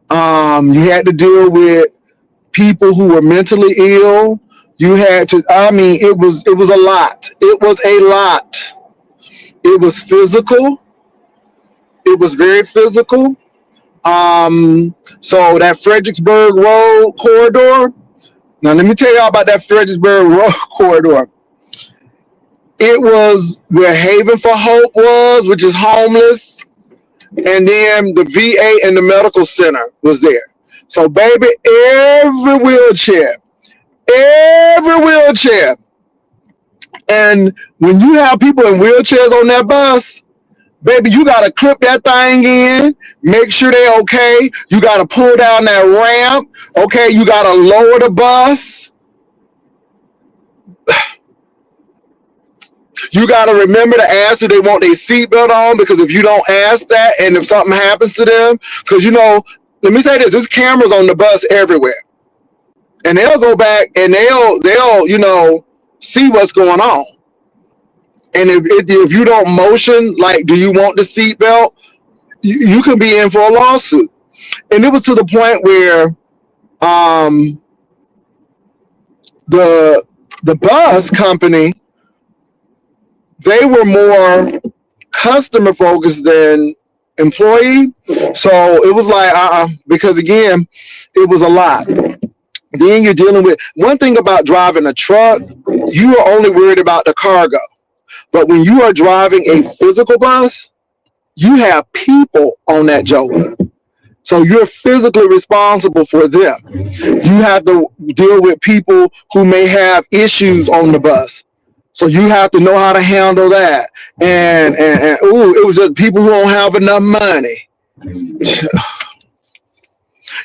You had to deal with people who were mentally ill. You had to, it was a lot. It was a lot. It was physical. It was very physical. So that Fredericksburg Road corridor. Now let me tell y'all about that Fredericksburg Road corridor. It was where Haven for Hope was, which is homeless. And then the VA and the medical center was there. So baby, every wheelchair. And when you have people in wheelchairs on that bus, baby, you got to clip that thing in, make sure they're okay. You got to pull down that ramp. Okay, you got to lower the bus. You got to remember to ask if they want their seatbelt on, because if you don't ask that and if something happens to them, because, let me say this, there's cameras on the bus everywhere. And they'll go back and they'll see what's going on. And if you don't motion, like, do you want the seatbelt, you can be in for a lawsuit. And it was to the point where the bus company, they were more customer focused than employee. So it was like, because again, it was a lot. Then you're dealing with, one thing about driving a truck, you are only worried about the cargo. But when you are driving a physical bus, you have people on that joker. So you're physically responsible for them. You have to deal with people who may have issues on the bus. So you have to know how to handle that. And it was just people who don't have enough money.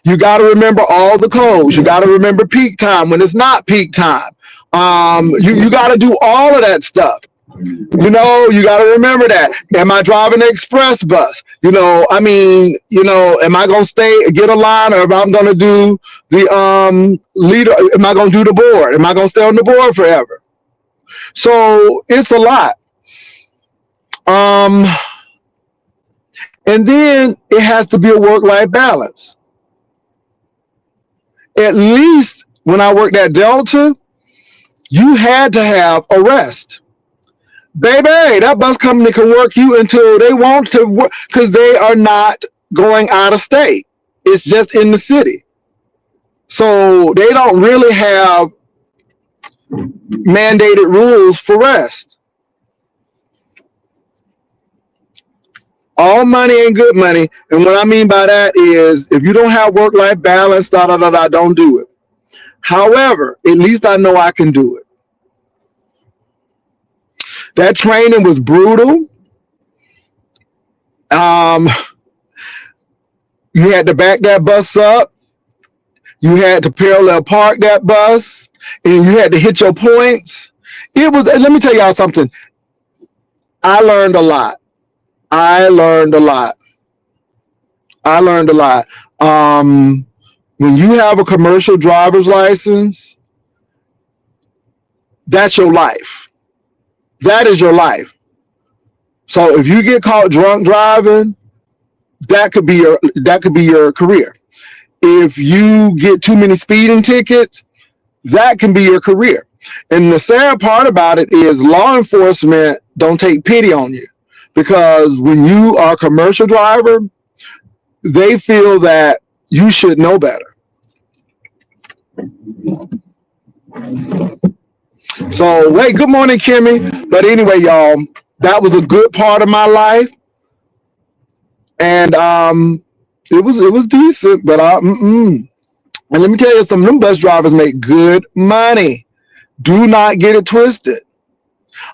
You got to remember all the codes. You got to remember peak time when it's not peak time. You got to do all of that stuff. You got to remember that. Am I driving the express bus? Am I going to stay, get a line, or am I going to do the leader? Am I going to do the board? Am I going to stay on the board forever? So it's a lot. Um, and then it has to be a work-life balance. At least when I worked at Delta, you had to have a rest. Baby, that bus company can work you until they want to work because they are not going out of state. It's just in the city. So they don't really have mandated rules for rest. All money ain't good money. And what I mean by that is if you don't have work-life balance, don't do it. However, at least I know I can do it. That training was brutal. Um, you had to back that bus up. You had to parallel park that bus, and you had to hit your points. Let me tell y'all something. I learned a lot. I learned a lot. When you have a commercial driver's license, that's your life. That is your life. So if you get caught drunk driving, that could be your career. If you get too many speeding tickets, that can be your career. And the sad part about it is law enforcement don't take pity on you, because when you are a commercial driver, they feel that you should know better. So, wait, good morning, Kimmy. But anyway, y'all, that was a good part of my life, and it was decent. But and let me tell you, some of them bus drivers make good money. Do not get it twisted.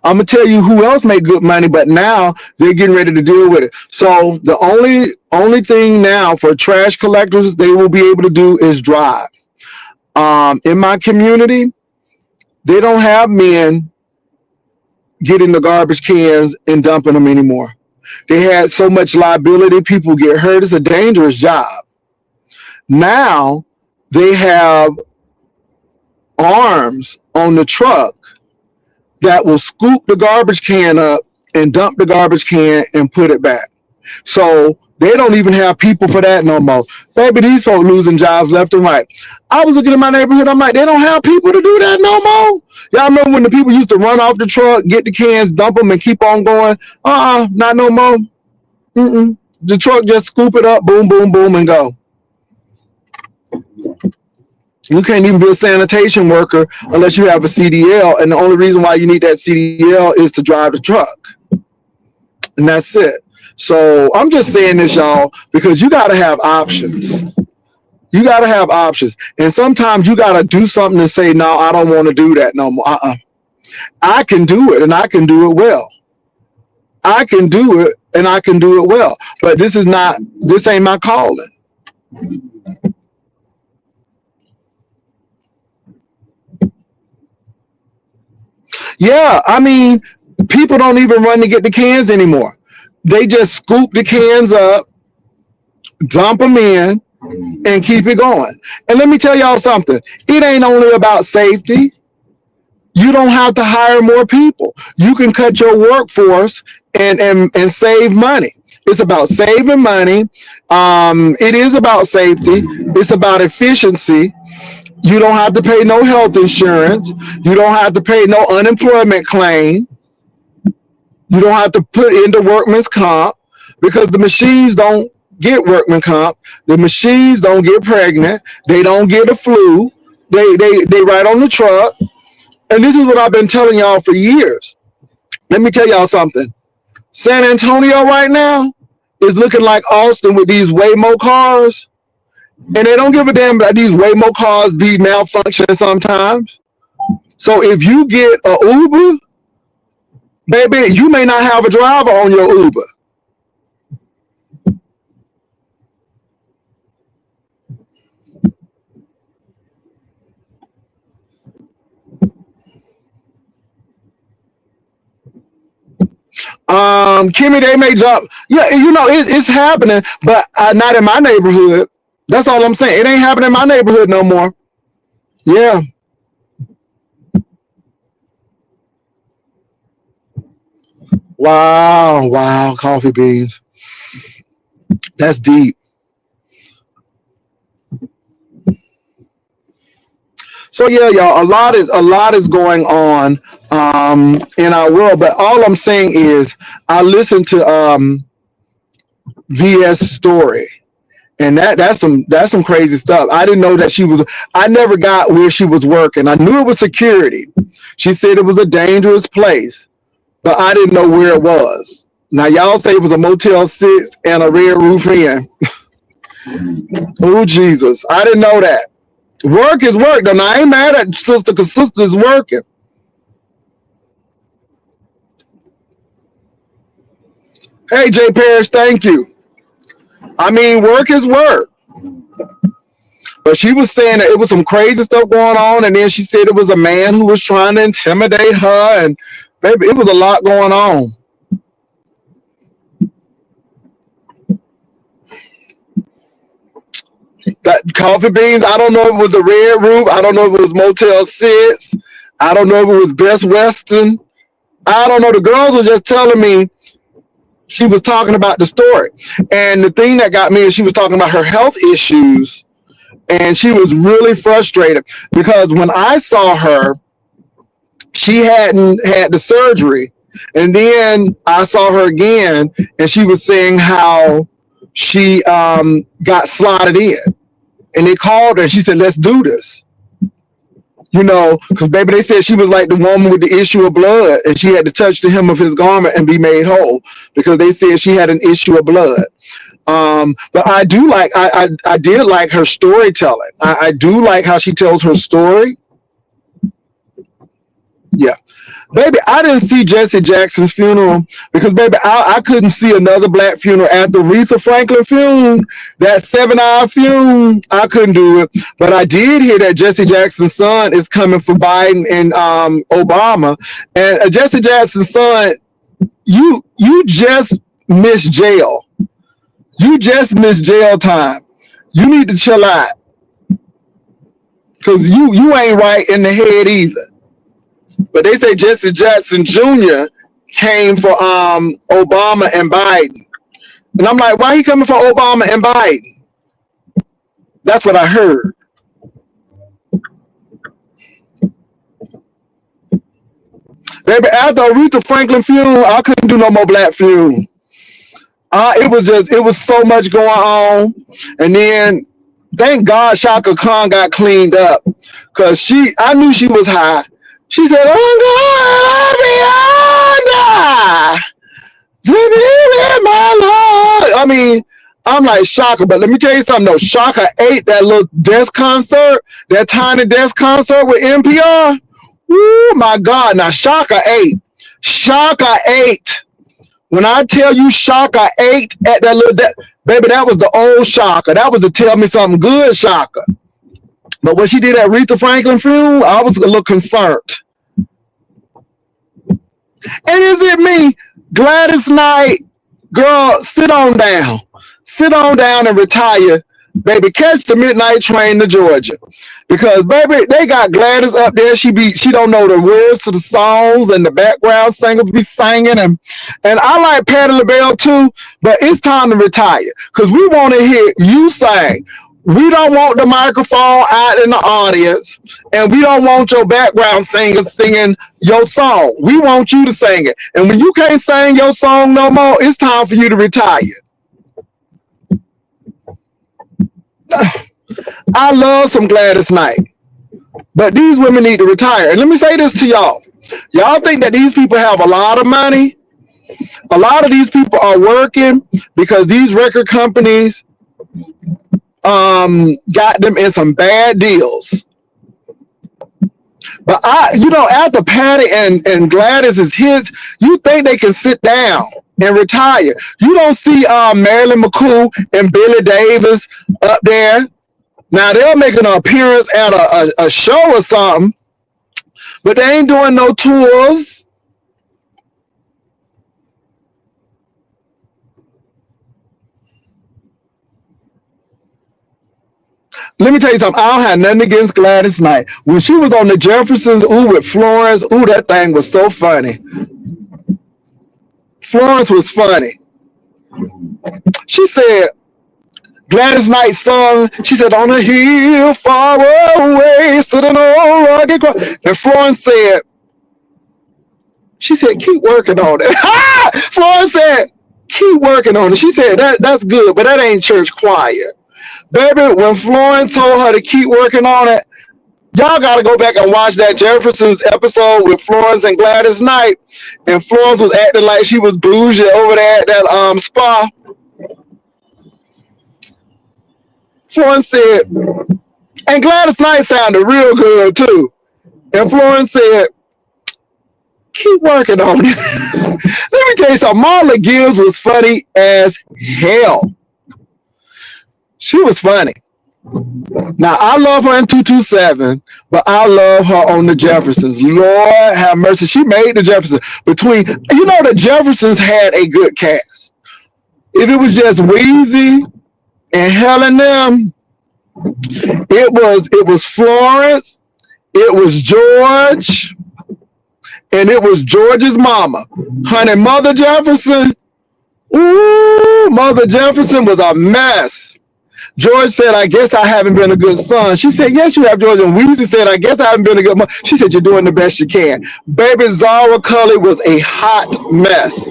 I'm gonna tell you who else make good money, but now they're getting ready to deal with it. So the only thing now for trash collectors they will be able to do is drive. In my community, they don't have men getting the garbage cans and dumping them anymore. They had so much liability, people get hurt. It's a dangerous job. Now they have arms on the truck that will scoop the garbage can up and dump the garbage can and put it back. So they don't even have people for that no more. Baby, these folks losing jobs left and right. I was looking at my neighborhood. I'm like, they don't have people to do that no more. Y'all remember when the people used to run off the truck, get the cans, dump them, and keep on going? Not no more. The truck just scoop it up, boom, boom, boom, and go. You can't even be a sanitation worker unless you have a CDL, and the only reason why you need that CDL is to drive the truck. And that's it. So I'm just saying this, y'all, because you got to have options. You got to have options. And sometimes you got to do something and say, no, I don't want to do that no more. I can do it, and I can do it well. I can do it, and I can do it well. But this ain't my calling. Yeah, I mean, people don't even run to get the cans anymore. They just scoop the cans up, dump them in, and keep it going. And let me tell y'all something. It ain't only about safety. You don't have to hire more people. You can cut your workforce and save money. It's about saving money. It is about safety. It's about efficiency. You don't have to pay no health insurance. You don't have to pay no unemployment claim. You don't have to put into workman's comp because the machines don't get workman comp. The machines don't get pregnant. They don't get a flu. They ride on the truck. And this is what I've been telling y'all for years. Let me tell y'all something. San Antonio right now is looking like Austin with these Waymo cars. And they don't give a damn that these Waymo cars be malfunctioning sometimes. So if you get a Uber, baby, you may not have a driver on your Uber. Kimmy, they may jump. Yeah, it's happening, but not in my neighborhood. That's all I'm saying. It ain't happening in my neighborhood no more. Yeah. Wow. Wow. Coffee beans. That's deep. So yeah, y'all, a lot is going on in our world. But all I'm saying is, I listened to VS story, and that's some crazy stuff. I didn't know that she was. I never got where she was working. I knew it was security. She said it was a dangerous place, but I didn't know where it was. Now y'all say it was a Motel 6 and a Red Roof Inn. Oh Jesus, I didn't know that. Work is work. Though. Now I ain't mad at sister because sister's working. Hey Jay Parrish, thank you. I mean, work is work. But she was saying that it was some crazy stuff going on, and then she said it was a man who was trying to intimidate her, and baby, it was a lot going on. That coffee beans, I don't know if it was the Red Roof, I don't know if it was Motel 6, I don't know if it was Best Western. I don't know. The girls were just telling me she was talking about the story. And the thing that got me is she was talking about her health issues, and she was really frustrated because when I saw her, she hadn't had the surgery. And then I saw her again, and she was saying how she got slotted in. And they called her, and she said, let's do this. Because baby, they said she was like the woman with the issue of blood, and she had to touch the hem of his garment and be made whole because they said she had an issue of blood. But I do like, I did like her storytelling. I do like how she tells her story. Yeah. Baby, I didn't see Jesse Jackson's funeral because, baby, I couldn't see another black funeral at the Aretha Franklin funeral, that 7-hour funeral. I couldn't do it. But I did hear that Jesse Jackson's son is coming for Biden and Obama. And Jesse Jackson's son, you just missed jail. You just missed jail time. You need to chill out because you ain't right in the head either. But they say Jesse Jackson Jr. came for Obama and Biden. And I'm like, why he coming for Obama and Biden? That's what I heard. Baby, after Aretha Franklin funeral, I couldn't do no more black funeral. It was so much going on. And then, thank God Shaka Khan got cleaned up. Because I knew she was high. She said, oh, God, to be in my Lord. I mean, I'm like Shaka, but let me tell you something though. Shaka ate that little desk concert, that tiny desk concert with NPR. Oh my God. Now Shaka ate. Shaka ate. When I tell you Shaka ate at that little baby, that was the old Shaka. That was the tell me something good Shaka. But when she did that Aretha Franklin funeral, I was a little concerned. And is it me? Gladys Knight, girl, sit on down. Sit on down and retire. Baby, catch the midnight train to Georgia. Because, baby, they got Gladys up there. She don't know the words to the songs, and the background singers be singing. And I like Patti LaBelle too, but it's time to retire. Because we want to hear you sing. We don't want the microphone out in the audience, and we don't want your background singer singing your song. We want you to sing it. And when you can't sing your song no more, it's time for you to retire. I love some Gladys Knight, but these women need to retire. And let me say this to y'all. Y'all think that these people have a lot of money? A lot of these people are working because these record companies got them in some bad deals. But after Patti and Gladys's hits, you think they can sit down and retire. You don't see Marilyn McCool and Billy Davis up there. Now they'll make an appearance at a show or something, but they ain't doing no tours. Let me tell you something. I don't have nothing against Gladys Knight. When she was on the Jeffersons, with Florence, that thing was so funny. Florence was funny. She said, Gladys Knight sung, she said, on a hill far away, stood an old rugged cross. And Florence said, she said, keep working on it. Florence said, keep working on it. She said, that's good, but that ain't church choir. Baby, when Florence told her to keep working on it, y'all got to go back and watch that Jefferson's episode with Florence and Gladys Knight. And Florence was acting like she was bougie over there at that spa. Florence said, and Gladys Knight sounded real good too. And Florence said, keep working on it. Let me tell you something. Marla Gibbs was funny as hell. She was funny. Now, I love her in 227, but I love her on the Jeffersons. Lord have mercy. She made the Jeffersons. The Jeffersons had a good cast. If it was just Weezy and Helen them, it was Florence, it was George, and it was George's mama. Honey, Mother Jefferson, Mother Jefferson was a mess. George said, I guess I haven't been a good son. She said, yes, you have, George. And Weezy said, I guess I haven't been a good mother. She said, you're doing the best you can. Baby, Zara Cully was a hot mess.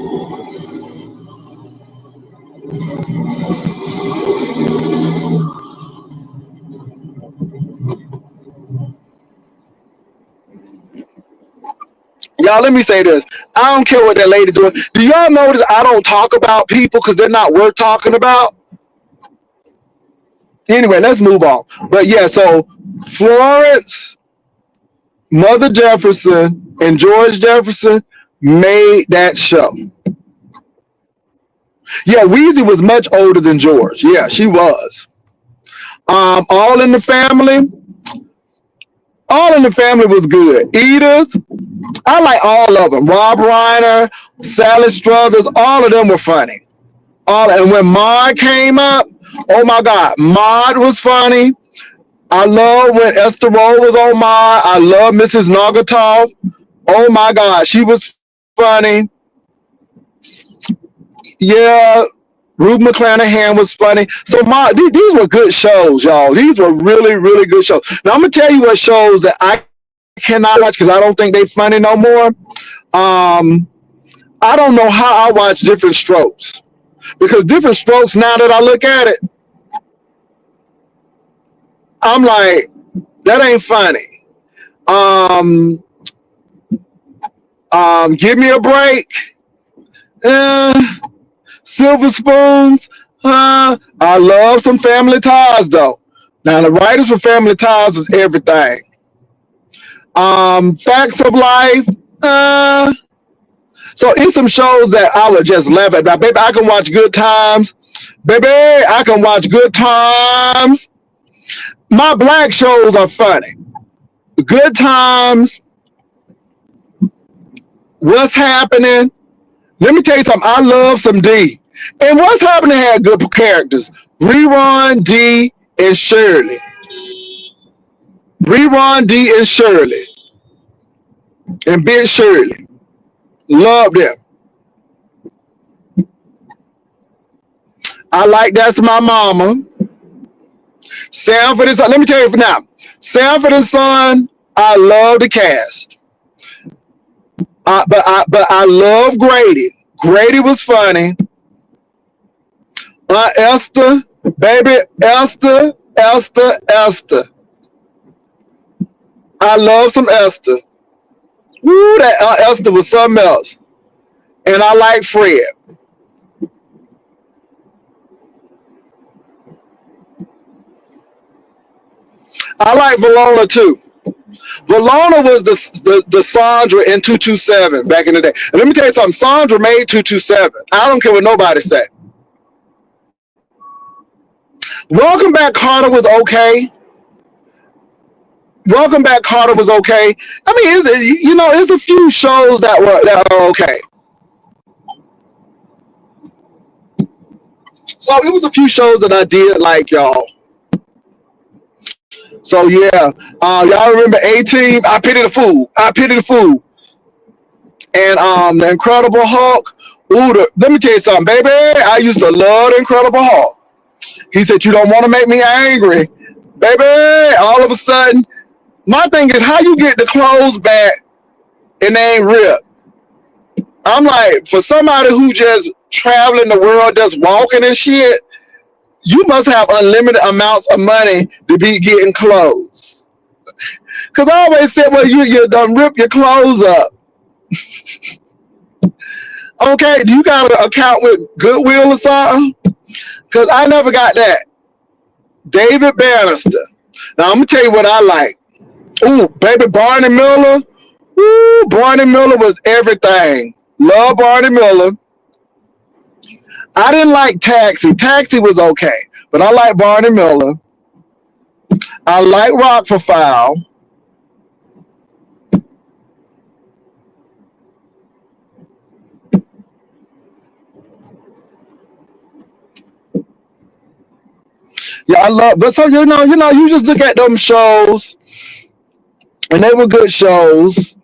Y'all, let me say this. I don't care what that lady doing. Do y'all notice I don't talk about people because they're not worth talking about? Anyway, let's move on. But yeah, so Florence, Mother Jefferson, and George Jefferson made that show. Yeah, Weezy was much older than George. Yeah, she was. All in the Family. All in the Family was good. Edith, I like all of them. Rob Reiner, Sally Struthers, all of them were funny. And when Maude came up, oh my God, Maude was funny. I love when Esther Roll was on Maude. I love Mrs. Nagatov. Oh my God, she was funny. Yeah, Ruth McClanahan was funny. So these were good shows, y'all. These were really, really good shows. Now I'm gonna tell you what shows that I cannot watch because I don't think they funny no more. I don't know how I watch Different Strokes. Because Different Strokes, now that I look at it, I'm like, that ain't funny. Give Me a Break. Silver Spoons. I love some Family Ties, though. Now, the writers for Family Ties was everything. Facts of Life. So it's some shows that I would just laugh at. Now, baby, I can watch Good Times. Baby, I can watch Good Times. My black shows are funny. Good Times. What's Happening? Let me tell you something. I love some D. And What's Happening had good characters. Rerun, D, and Shirley. Rerun, D, and Shirley. And Big Shirley. Love them. I like That's My Mama. Sanford and Son. Let me tell you for now. Sanford and Son, I love the cast. But I love Grady. Grady was funny. Esther, baby, Esther. I love some Esther. Woo, that Esther was something else. And I like Fred. I like Valona too. Valona was the Sandra in 227 back in the day. And let me tell you something. Sandra made 227. I don't care what nobody say. Welcome Back Carter was okay. Welcome Back Carter was okay. I mean, it's a few shows that are okay. So it was a few shows that I did like, y'all. So yeah, y'all remember A-Team? I pity the fool. I pity the fool. And the Incredible Hulk. Ooh, let me tell you something, baby. I used to love the Incredible Hulk. He said, "You don't want to make me angry, baby." All of a sudden, my thing is how you get the clothes back and they ain't ripped. I'm like, for somebody who just traveling the world, just walking and shit, you must have unlimited amounts of money to be getting clothes. Cause I always said, well, you done rip your clothes up. Okay, do you got an account with Goodwill or something? Cause I never got that. David Bannister. Now I'm gonna tell you what I like. Ooh, baby, Barney Miller. Ooh, Barney Miller was everything. Love Barney Miller. I didn't like Taxi. Taxi was okay, but I like Barney Miller. I like Rock for Foul. Yeah, I love. But so you just look at them shows, and they were good shows.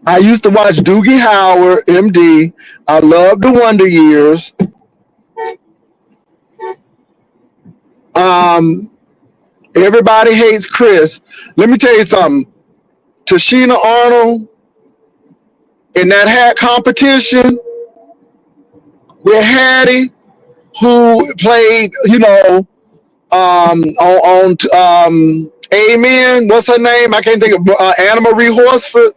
I used to watch Doogie Howard, MD. I loved the Wonder Years. Um, Everybody Hates Chris. Let me tell you something. Tashina Arnold in that hat competition with Hattie, who played, Amen. What's her name? I can't think of Anna Marie Horsford.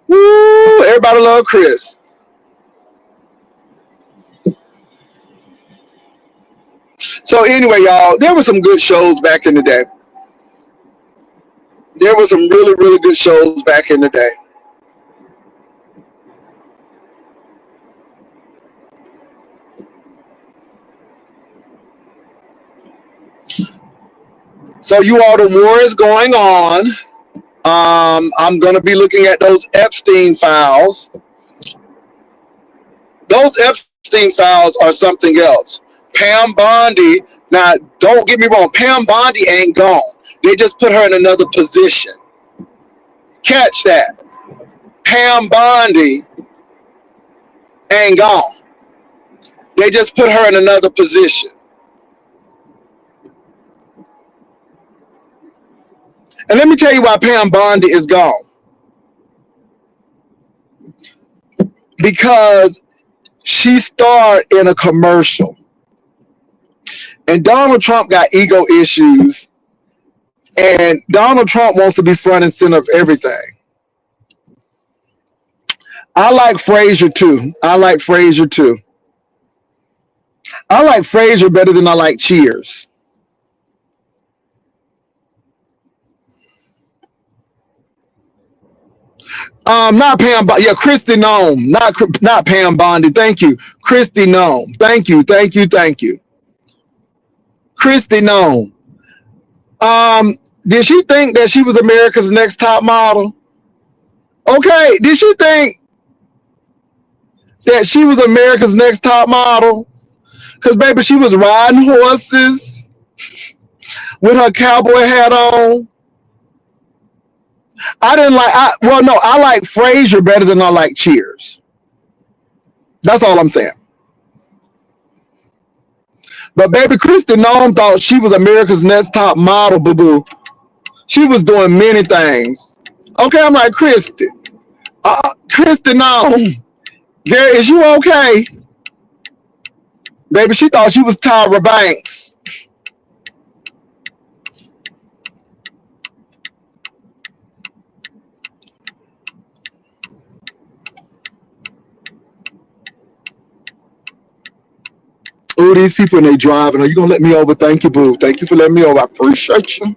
Woo! Everybody love Chris. So anyway, y'all, there were some good shows back in the day. There were some really, really good shows back in the day. So you all, the war is going on. I'm going to be looking at those Epstein files. Those Epstein files are something else. Pam Bondi, now don't get me wrong, Pam Bondi ain't gone. They just put her in another position. Catch that. Pam Bondi ain't gone. They just put her in another position. And let me tell you why Pam Bondi is gone. Because she starred in a commercial. And Donald Trump got ego issues. And Donald Trump wants to be front and center of everything. I like Frasier too. I like Frasier better than I like Cheers. Not Pam. Yeah, Christy Nome. Not Pam Bondi. Thank you, Christy Nome. Thank you. Christy Nome. Did she think that she was America's Next Top Model? Okay. Did she think that she was America's Next Top Model? Because baby, she was riding horses with her cowboy hat on. I like Frasier better than I like Cheers. That's all I'm saying. But baby, Christy Nome thought she was America's Next Top Model, boo boo. She was doing many things. Okay, I'm like, Christy Nome, girl, is you okay? Baby, she thought she was Tyra Banks. Oh, these people and they driving. Are you gonna let me over? Thank you, boo. Thank you for letting me over. I appreciate you.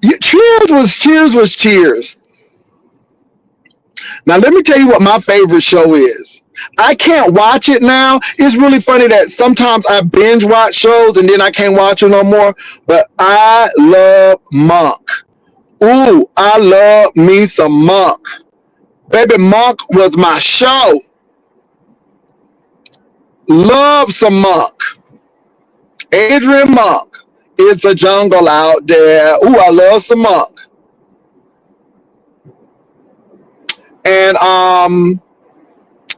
Yeah, Cheers. Now let me tell you what my favorite show is. I can't watch it now. It's really funny that sometimes I binge watch shows and then I can't watch it no more. But I love Monk. Ooh, I love me some Monk. Baby, Monk was my show. Love some Monk. Adrian Monk. It's a jungle out there. Ooh, I love some Monk. And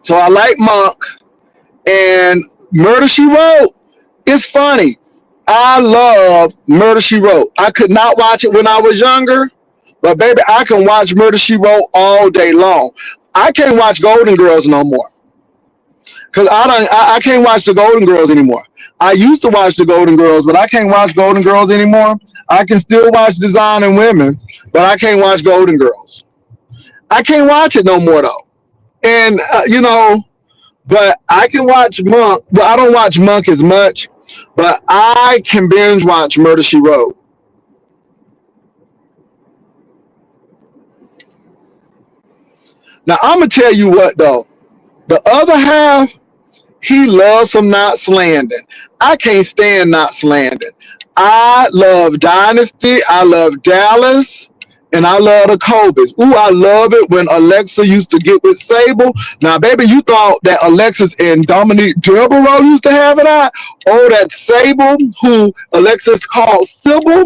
so I like Monk. And Murder She Wrote. It's funny. I love Murder She Wrote. I could not watch it when I was younger, but baby, I can watch Murder She Wrote all day long. I can't watch Golden Girls no more because I can't watch the Golden Girls anymore. I used to watch the Golden Girls, but I can't watch Golden Girls anymore. I can still watch Designing Women, but I can't watch Golden Girls. I can't watch it no more though. And but I can watch Monk. Well, I don't watch Monk as much, but I can binge watch Murder She Wrote. Now I'm gonna tell you what though. The other half, he loves some Knots Landing. I can't stand Knots Landing. I love Dynasty. I love Dallas. And I love the Cobras. Ooh, I love it when Alexa used to get with Sable. Now, baby, you thought that Alexis and Dominique Devereaux used to have it out? Oh, that Sable, who Alexis called Sybil?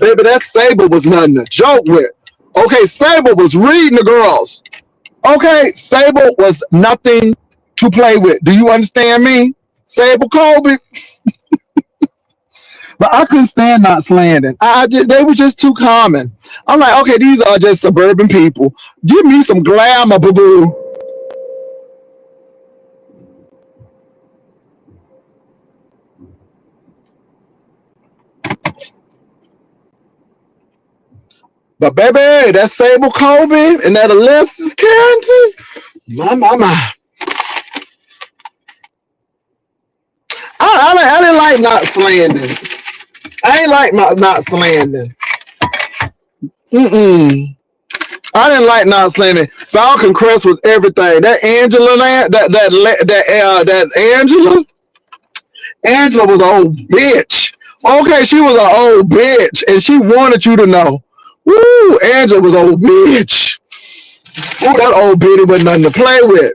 Baby, that Sable was nothing to joke with. Okay, Sable was reading the girls. Okay, Sable was nothing to play with. Do you understand me? Sable Colby. But I couldn't stand Knots Landing. They were just too common. I'm like, okay, these are just suburban people. Give me some glamour, boo boo. But baby, that Sable Colby and that Alexis Carrington, my. I didn't like Knots Landing. I ain't like Knots Landing. Mm-mm. I didn't like Knots Landing. Falcon Crest was everything. That Angela, that Angela, Angela was an old bitch. Okay, she was an old bitch, and she wanted you to know. Woo, Angela was an old bitch. Ooh, that old bitch was nothing to play with.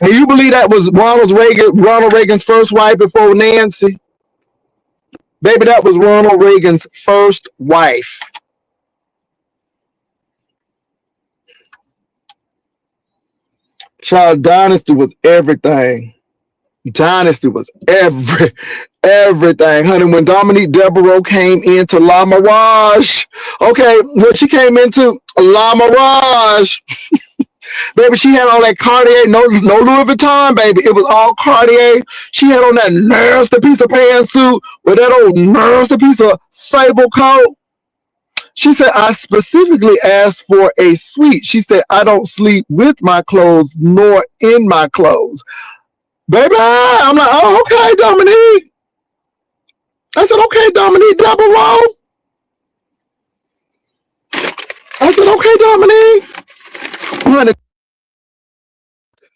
And you believe that was Ronald Reagan's first wife before Nancy? Baby, that was Ronald Reagan's first wife. Child Dynasty was everything. Dynasty was everything, honey. When Dominique Devereaux came into La Mirage, okay, when she came into La Mirage, baby, she had on that Cartier, no Louis Vuitton, baby. It was all Cartier. She had on that nasty piece of pantsuit with that old nasty piece of sable coat. She said, I specifically asked for a suite. She said, I don't sleep with my clothes nor in my clothes. Baby, I'm like, oh, okay, Dominique. I said, okay, Dominique Devereaux. I said, okay, Dominique. Honey,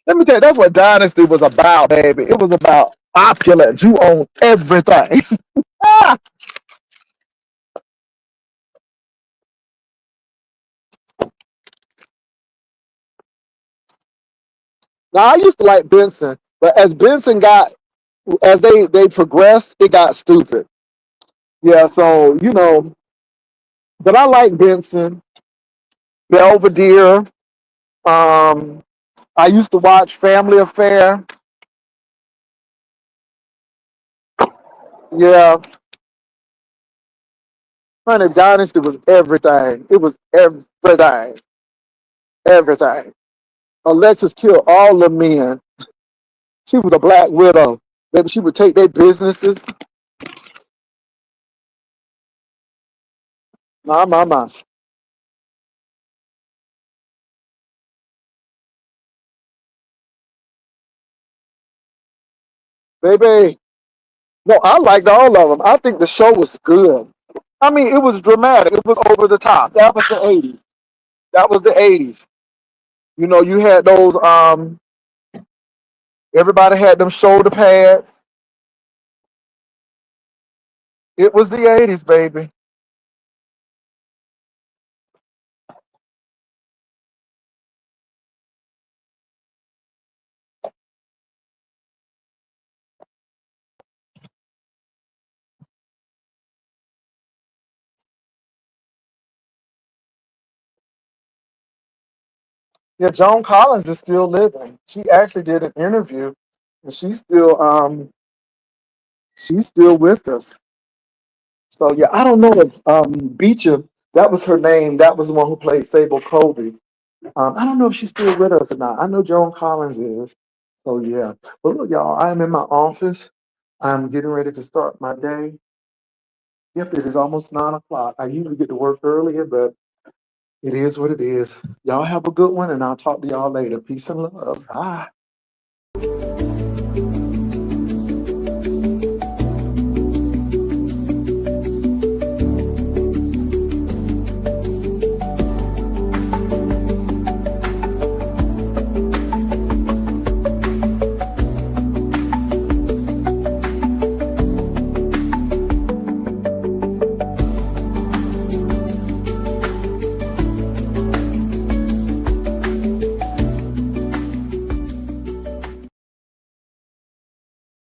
let me tell you, that's what Dynasty was about, baby. It was about opulence. You own everything. Now, I used to like Benson, but as they progressed, it got stupid. Yeah, so, but I like Benson, Belvedere. Um, I used to watch Family Affair. Yeah, honey, Dynasty was everything. It was everything. Everything. Alexis killed all the men. She was a black widow. Maybe she would take their businesses. My. Baby. No, I liked all of them. I think the show was good. I mean, it was dramatic. It was over the top. That was the 80s. That was the 80s. You had those, everybody had them shoulder pads. It was the 80s, baby. Yeah, Joan Collins is still living. She actually did an interview, and she's still with us. So yeah, I don't know if Beecher, that was her name. That was the one who played Sable Colby. I don't know if she's still with us or not. I know Joan Collins is. So yeah. But look, y'all, I am in my office. I'm getting ready to start my day. Yep, it is almost 9 o'clock. I usually get to work earlier, but it is what it is. Y'all have a good one, and I'll talk to y'all later. Peace and love. Bye.